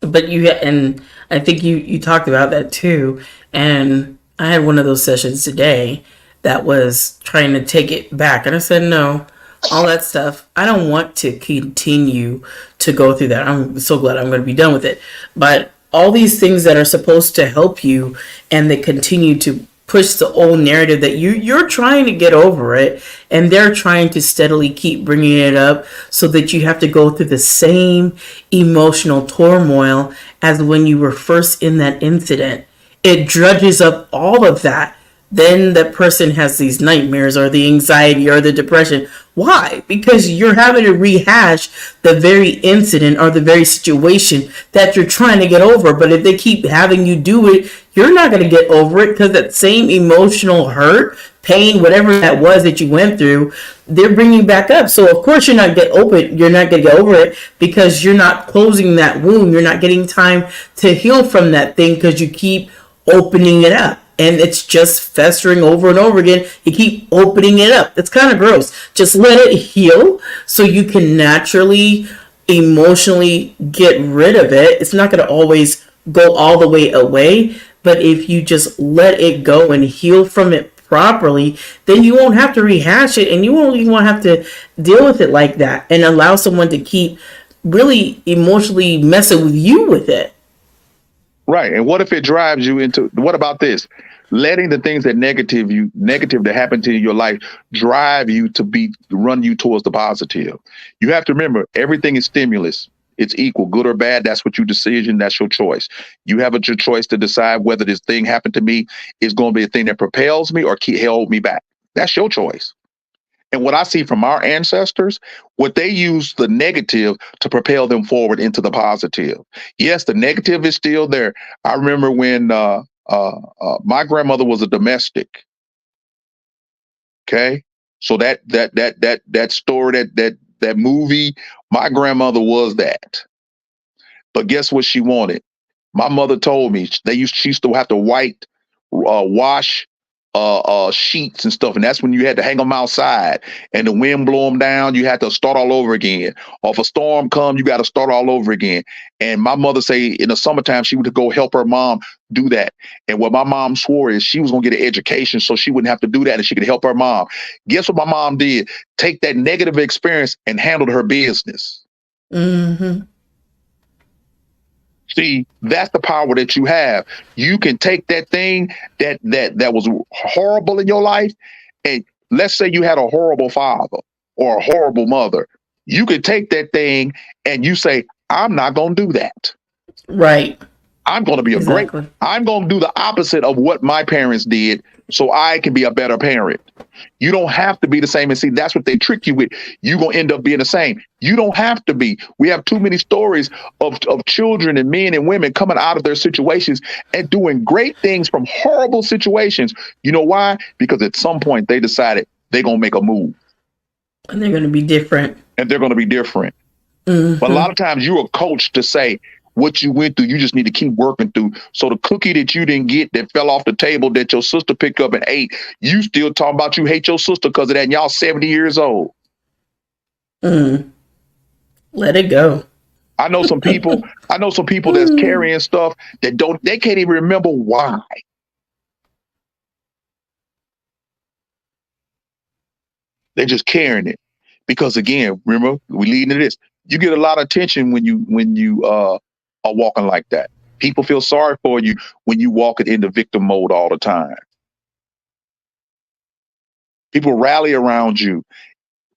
But and I think you talked about that too. And I had one of those sessions today that was trying to take it back. And I said, no, all that stuff, I don't want to continue to go through that. I'm so glad I'm going to be done with it. But all these things that are supposed to help you and they continue to push the old narrative that you're trying to get over it, and they're trying to steadily keep bringing it up so that you have to go through the same emotional turmoil as when you were first in that incident. It drudges up all of that. Then that person has these nightmares or the anxiety or the depression. Why? Because you're having to rehash the very incident or the very situation that you're trying to get over. But if they keep having you do it, you're not going to get over it because that same emotional hurt, pain, whatever that was that you went through, they're bringing back up. So of course you're not You're not going to get over it because you're not closing that wound. You're not getting time to heal from that thing because you keep opening it up. And it's just festering over and over again. You keep opening it up. It's kind of gross. Just let it heal so you can naturally, emotionally get rid of it. It's not going to always go all the way away. But if you just let it go and heal from it properly, then you won't have to rehash it and you won't even have to deal with it like that and allow someone to keep really emotionally messing with you with it. Right. And what if it drives you into, what about this? Letting the things that negative that happen to your life drive you to run you towards the positive. You have to remember everything is stimulus. It's equal, good or bad. That's what your decision. That's your choice. You have your choice to decide whether this thing happened to me is going to be a thing that propels me or hold me back. That's your choice. And what I see from our ancestors, what they use the negative to propel them forward into the positive. Yes, the negative is still there. I remember when my grandmother was a domestic. Okay, so that story, that movie, my grandmother was that. But guess what she wanted? My mother told me she used to have to wash sheets and stuff, and that's when you had to hang them outside, and the wind blow them down. You had to start all over again. Or if a storm come, you got to start all over again. And my mother say in the summertime she would go help her mom do that. And what my mom swore is she was gonna get an education so she wouldn't have to do that, and she could help her mom. Guess what my mom did? Take that negative experience and handled her business. Mm-hmm. See, that's the power that you have. You can take that thing that was horrible in your life, and let's say you had a horrible father or a horrible mother. You can take that thing and you say, I'm not going to do that. Right. I'm going to be I'm going to do the opposite of what my parents did so I can be a better parent. You don't have to be the same. And see, that's what they trick you with. You're going to end up being the same. You don't have to be. We have too many stories of children and men and women coming out of their situations and doing great things from horrible situations. You know why? Because at some point they decided they're going to make a move. And they're going to be different. Mm-hmm. But a lot of times you're a coach to say, what you went through, you just need to keep working through. So the cookie that you didn't get that fell off the table that your sister picked up and ate, you still talking about you hate your sister because of that, and y'all 70 years old. Let it go. I know some people that's carrying stuff that they can't even remember why. They're just carrying it. Because again, remember, we leading to this. You get a lot of attention when you are walking like that. People feel sorry for you when you walk it into victim mode all the time. People rally around you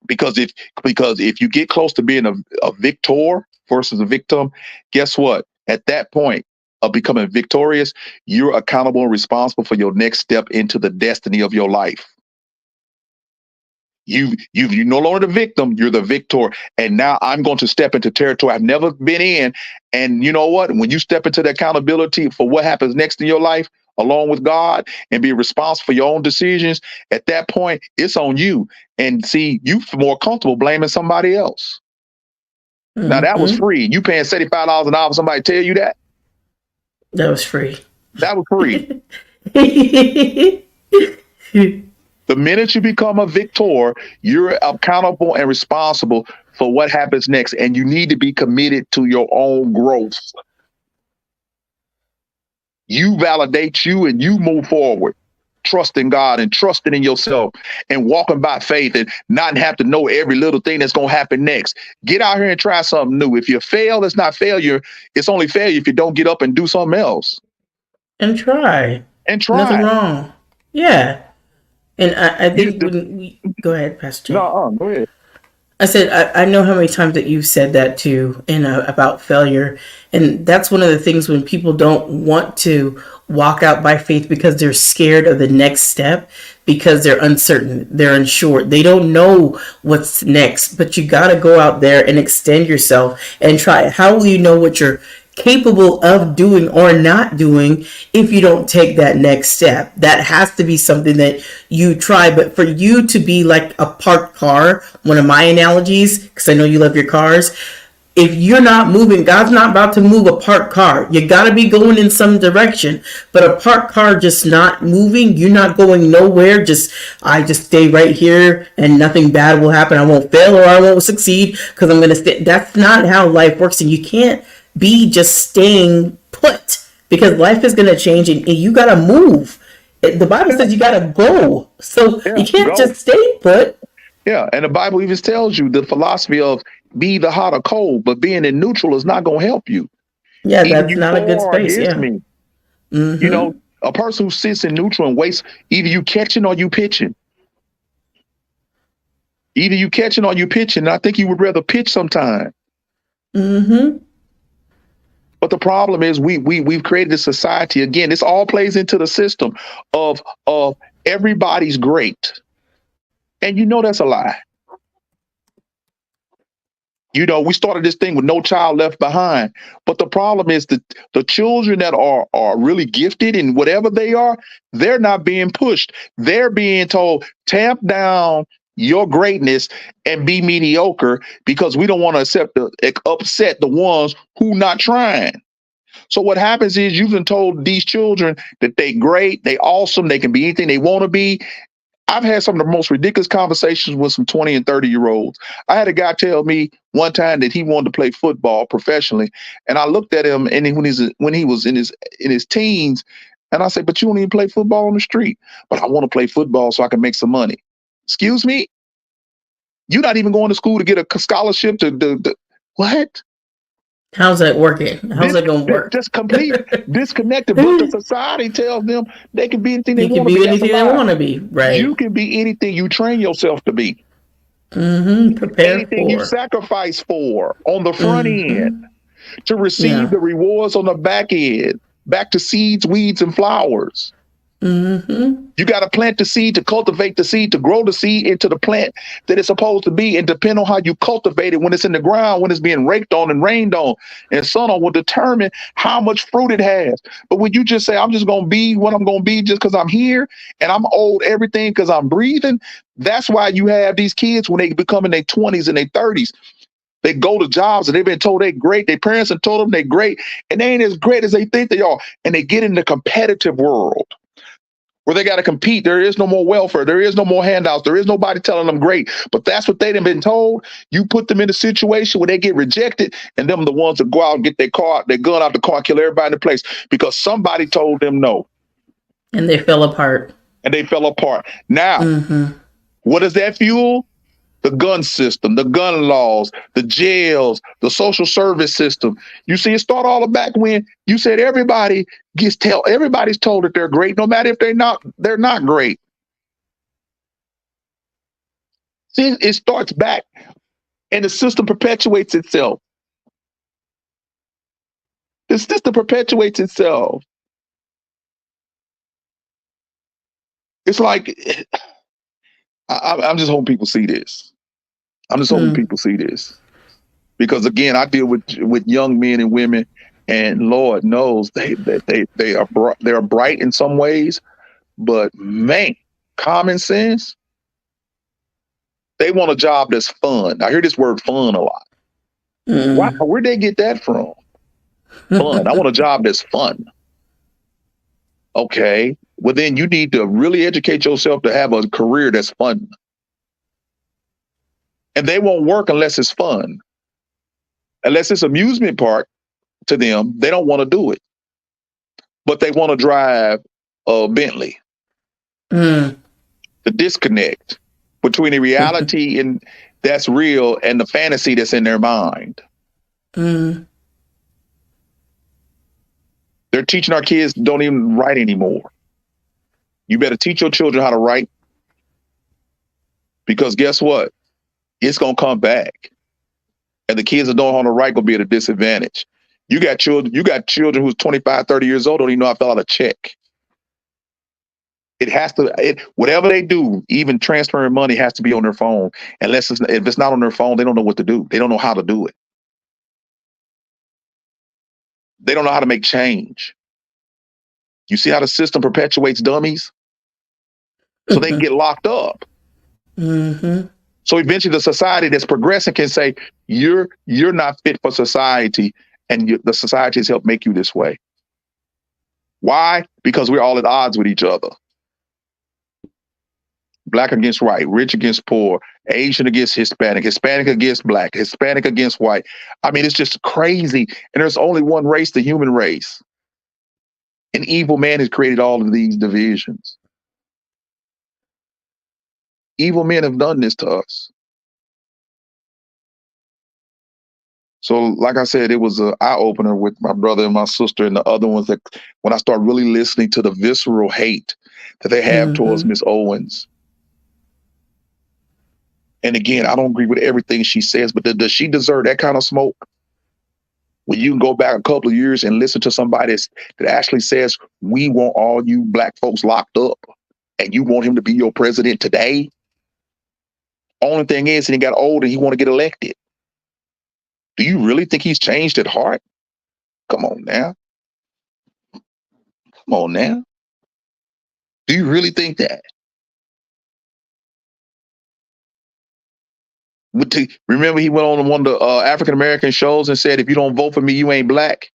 because if you get close to being a victor versus a victim, guess what? At that point of becoming victorious, you're accountable and responsible for your next step into the destiny of your life. You're no longer the victim, you're the victor. And now I'm going to step into territory I've never been in. And you know what? When you step into the accountability for what happens next in your life, along with God, and be responsible for your own decisions, at that point, it's on you. And see, you feel more comfortable blaming somebody else. Mm-hmm. Now that was free. You paying $75 an hour for somebody to tell you that? That was free. That was free. The minute you become a victor, you're accountable and responsible for what happens next. And you need to be committed to your own growth. You validate you and you move forward, trusting God and trusting in yourself and walking by faith and not have to know every little thing that's going to happen next. Get out here and try something new. If you fail, it's not failure. It's only failure if you don't get up and do something else. And try. Nothing wrong. Yeah. And I think go ahead, Pastor. No, go ahead. I said, I know how many times that you've said that too, about failure. And that's one of the things when people don't want to walk out by faith because they're scared of the next step, because they're uncertain, they're unsure, they don't know what's next. But you got to go out there and extend yourself and try it. How will you know what you're capable of doing or not doing if you don't take that next step? That has to be something that you try. But for you to be like a parked car, one of my analogies, because I know you love your cars, if you're not moving, God's not about to move a parked car. You got to be going in some direction. But a parked car just not moving, you're not going nowhere. I just stay right here and nothing bad will happen. I won't fail or I won't succeed because I'm going to stay. That's not how life works. And you can't be just staying put, because life is going to change and you got to move. The Bible says you got to go. So you can't just stay put. Yeah. And the Bible even tells you the philosophy of be the hot or cold, but being in neutral is not going to help you. Yeah, that's not a good space. Yeah. Mm-hmm. You know, a person who sits in neutral and waits, either you catching or you pitching. And I think you would rather pitch sometime. Mm-hmm. But the problem is we've created a society, again, this all plays into the system of everybody's great. And you know that's a lie. You know, we started this thing with No Child Left Behind. But the problem is that the children that are really gifted in whatever they are, they're not being pushed. They're being told, tamp down your greatness and be mediocre, because we don't want to upset the ones who not trying. So what happens is you've been told these children that they great, they awesome, they can be anything they want to be. I've had some of the most ridiculous conversations with some 20 and 30-year-olds. I had a guy tell me one time that he wanted to play football professionally, and I looked at him, and when he was in his teens, and I said, "But you don't even play football on the street." "But I want to play football so I can make some money." Excuse me? You're not even going to school to get a scholarship to what? How's that working? How's that going to work? Just complete disconnected. But the society tells them they can be anything they You can want to be be. anything they want to be, right? You can be anything you train yourself to be. Prepare Anything you for. sacrifice for on the front end to receive the rewards on the back end, back to seeds, weeds, and flowers. You got to plant the seed, to cultivate the seed, to grow the seed into the plant that it's supposed to be, and depend on how you cultivate it when it's in the ground, when it's being raked on and rained on and sun on, will determine how much fruit it has. But when you just say, "I'm just going to be what I'm going to be just because I'm here and I'm owed everything because I'm breathing," that's why you have these kids when they become in their 20s and their 30s. They go to jobs and they've been told they're great. Their parents have told them they're great, and they ain't as great as they think they are. And they get in the competitive world where they got to compete. There is no more welfare. There is no more handouts. There is nobody telling them great. But that's what they've been told. You put them in a situation where they get rejected, and them the ones that go out and get their gun out the car, kill everybody in the place because somebody told them no. And they fell apart. Now, what does that fuel? The gun system, the gun laws, the jails, the social service system. You see, it started all back when you said everybody's told that they're great, no matter if they're not great. See, it starts back and the system perpetuates itself. The system perpetuates itself. It's like, I'm just hoping people see this. Because again, I deal with young men and women, and Lord knows they're bright in some ways, but man, common sense. They want a job that's fun. I hear this word "fun" a lot. Where'd they get that from? Fun. I want a job that's fun. Okay, well then you need to really educate yourself to have a career that's fun. And they won't work unless it's fun. Unless it's amusement park to them, they don't want to do it. But they want to drive a Bentley. The disconnect between the reality and that's real and the fantasy that's in their mind. They're teaching our kids don't even write anymore. You better teach your children how to write, because guess what? It's going to come back. And the kids that don't know how to write going to be at a disadvantage. You got children who's 25, 30 years old, don't even know how to fill out a check. Whatever they do, even transferring money has to be on their phone. If it's not on their phone, they don't know what to do. They don't know how to do it. They don't know how to make change. You see how the system perpetuates dummies? So they can get locked up. So eventually the society that's progressing can say, you're not fit for society, and the society has helped make you this way. Why? Because we're all at odds with each other. Black against white, rich against poor, Asian against Hispanic, Hispanic against black, Hispanic against white. I mean, it's just crazy. And there's only one race, the human race. An evil man has created all of these divisions. Evil men have done this to us. So, like I said, it was an eye-opener with my brother and my sister and the other ones, that when I start really listening to the visceral hate that they have towards Miss Owens. And again, I don't agree with everything she says, but does she deserve that kind of smoke? When you can go back a couple of years and listen to somebody that actually says, we want all you black folks locked up, and you want him to be your president today? Only thing is, he got old and he want to get elected. Do you really think he's changed at heart? Come on now. Do you really think that? Remember, he went on one of the African-American shows and said, if you don't vote for me, you ain't black.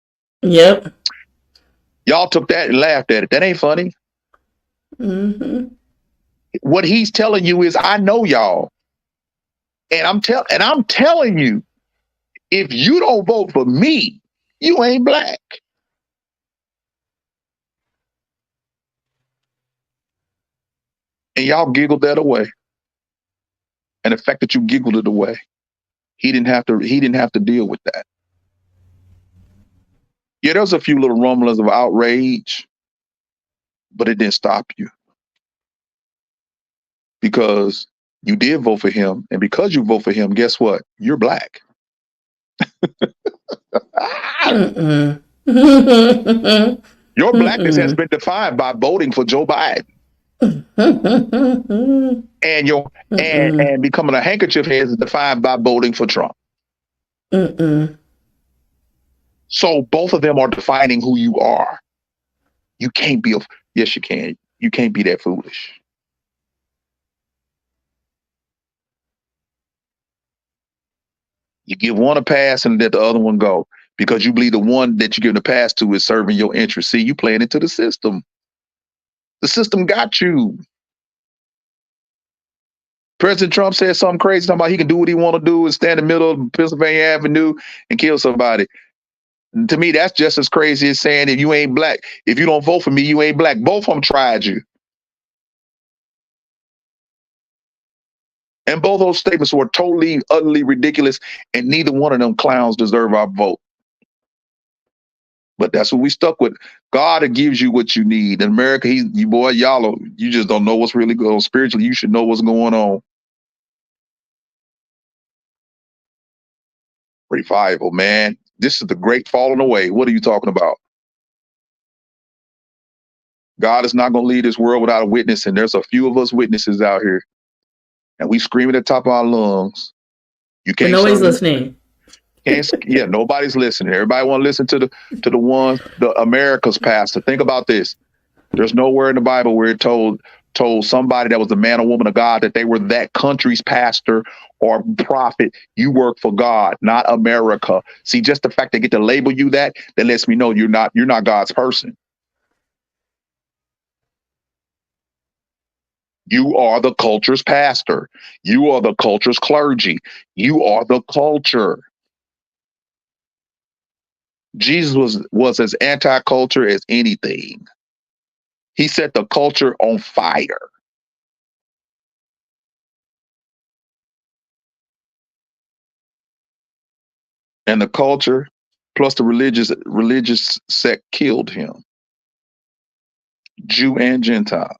Yep. Y'all took that and laughed at it. That ain't funny. Mm-hmm. What he's telling you is, I know y'all, and I'm telling you, if you don't vote for me, you ain't black. And y'all giggled that away. And the fact that you giggled it away, he didn't have to deal with that. Yeah, there was a few little rumblings of outrage, but it didn't stop you because you did vote for him. And because you vote for him, guess what? You're black. Mm-mm. Your blackness has Mm-mm. been defined by voting for Joe Biden. And your Mm-mm. and becoming a handkerchief head is defined by voting for Trump. Mm-mm. So both of them are defining who you are. You can't be yes, you can. You can't be that foolish. You give one a pass and let the other one go because you believe the one that you give the pass to is serving your interest. See, you playing into the system. The system got you. President Trump said something crazy, talking about he can do what he want to do and stand in the middle of Pennsylvania Avenue and kill somebody. To me, that's just as crazy as saying if you ain't black, if you don't vote for me, you ain't black. Both of them tried you. And both those statements were totally, utterly ridiculous, and neither one of them clowns deserve our vote. But that's what we stuck with. God gives you what you need. In America, you boy, y'all, you just don't know what's really going on. Spiritually, you should know what's going on. Revival, man. This is the great falling away. What are you talking about? God is not going to lead this world without a witness, and there's a few of us witnesses out here, and we screaming at the top of our lungs. You But can't nobody's serve. listening. Can't, yeah, nobody's listening. Everybody want to listen to the ones, the America's pastor. Think about this. There's nowhere in the Bible where it told somebody that was a man or woman of God that they were that country's pastor or prophet. You work for God, not America. See, just the fact they get to label you that lets me know you're not God's person. You are the culture's pastor. You are the culture's clergy. You are the culture. Jesus was as anti-culture as anything. He set the culture on fire. And the culture plus the religious sect killed him, Jew and Gentile.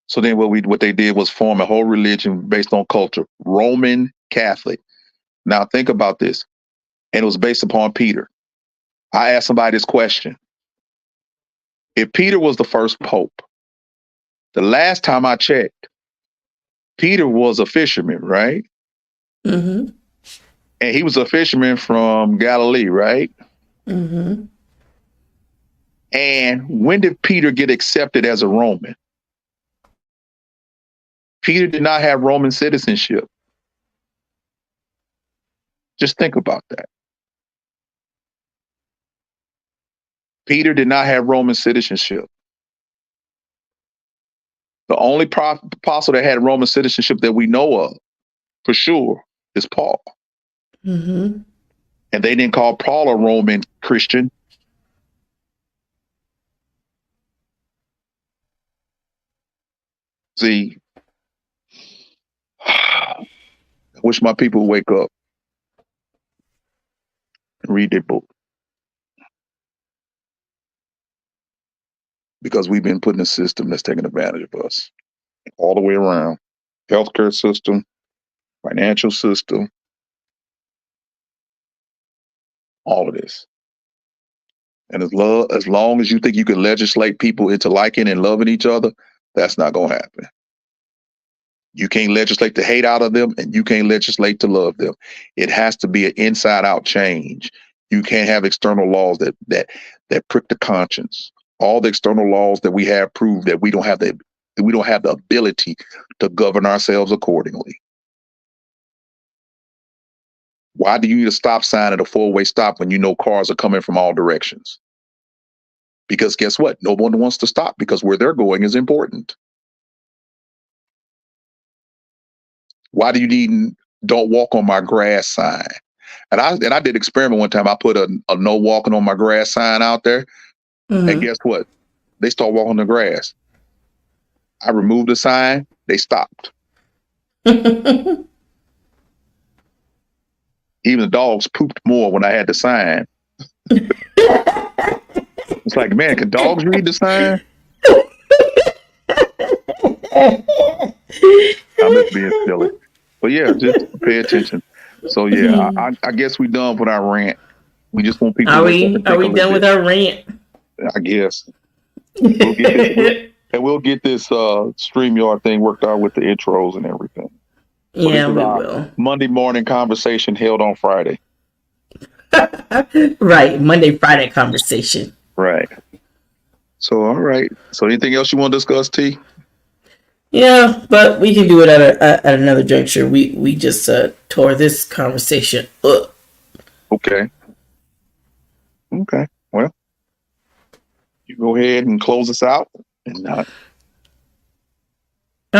So then what they did was form a whole religion based on culture, Roman Catholic. Now think about this. And it was based upon Peter. I asked somebody this question. If Peter was the first pope, the last time I checked, Peter was a fisherman, right? Mm-hmm. And he was a fisherman from Galilee, right? Mm-hmm. And when did Peter get accepted as a Roman? Peter did not have Roman citizenship. Just think about that. Peter did not have Roman citizenship. The only apostle that had Roman citizenship that we know of, for sure, is Paul. Mm-hmm. And they didn't call Paul a Roman Christian. See, I wish my people would wake up and read their book. Because we've been put in a system that's taking advantage of us all the way around. Healthcare system, financial system, all of this. And as long as you think you can legislate people into liking and loving each other, that's not going to happen. You can't legislate the hate out of them, and you can't legislate to love them. It has to be an inside-out change. You can't have external laws that prick the conscience. All the external laws that we have prove that we don't have the ability to govern ourselves accordingly. Why do you need a stop sign at a four-way stop when you know cars are coming from all directions? Because guess what? No one wants to stop because where they're going is important. Why do you need don't walk on my grass sign? And I did experiment one time. I put a no walking on my grass sign out there, and guess what? They start walking the grass. I removed the sign, they stopped. Even the dogs pooped more when I had the sign. It's like, man, can dogs read the sign? I'm just being silly. But yeah, just pay attention. So yeah, I guess we done with our rant. We just want people. Are we done with our rant? I guess. We'll get this StreamYard thing worked out with the intros and everything. Yeah, we will. Monday morning conversation held on Friday. Right, Monday, Friday conversation. Right. So all right. So anything else you want to discuss, T? Yeah, but we can do it at another juncture. We just tore this conversation up. Okay. Well, you go ahead and close us out. And all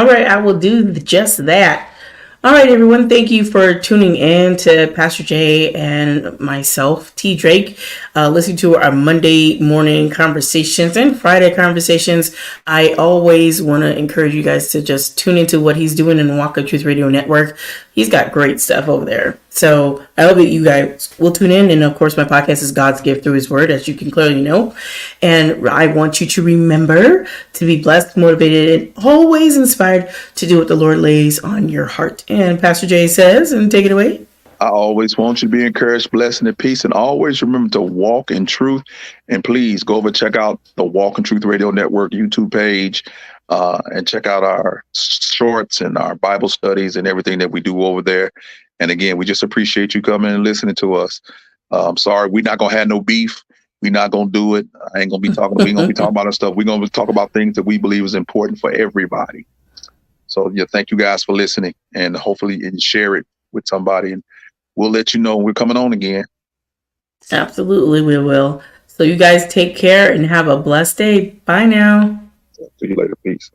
right, I will do just that. All right, everyone. Thank you for tuning in to Pastor Jay and myself, T. Drake, listening to our Monday morning conversations and Friday conversations. I always want to encourage you guys to just tune into what he's doing in Walk of Truth Radio Network. He's got great stuff over there. So I hope that you guys will tune in. And of course, my podcast is God's gift through his word, as you can clearly know. And I want you to remember to be blessed, motivated, and always inspired to do what the Lord lays on your heart. And Pastor Jay says, and take it away. I always want you to be encouraged, blessed, and at peace. And always remember to walk in truth. And please go over and check out the Walk in Truth Radio Network YouTube page. And check out our shorts and our Bible studies and everything that we do over there. And again, we just appreciate you coming and listening to us. I'm sorry, we're not going to have no beef. We're not going to do it. I ain't going to be talking. We're going to be talking about our stuff. We're going to talk about things that we believe is important for everybody. So yeah, thank you guys for listening, and hopefully you share it with somebody, and we'll let you know when we're coming on again. Absolutely, we will. So you guys take care and have a blessed day. Bye now. See you later. Peace.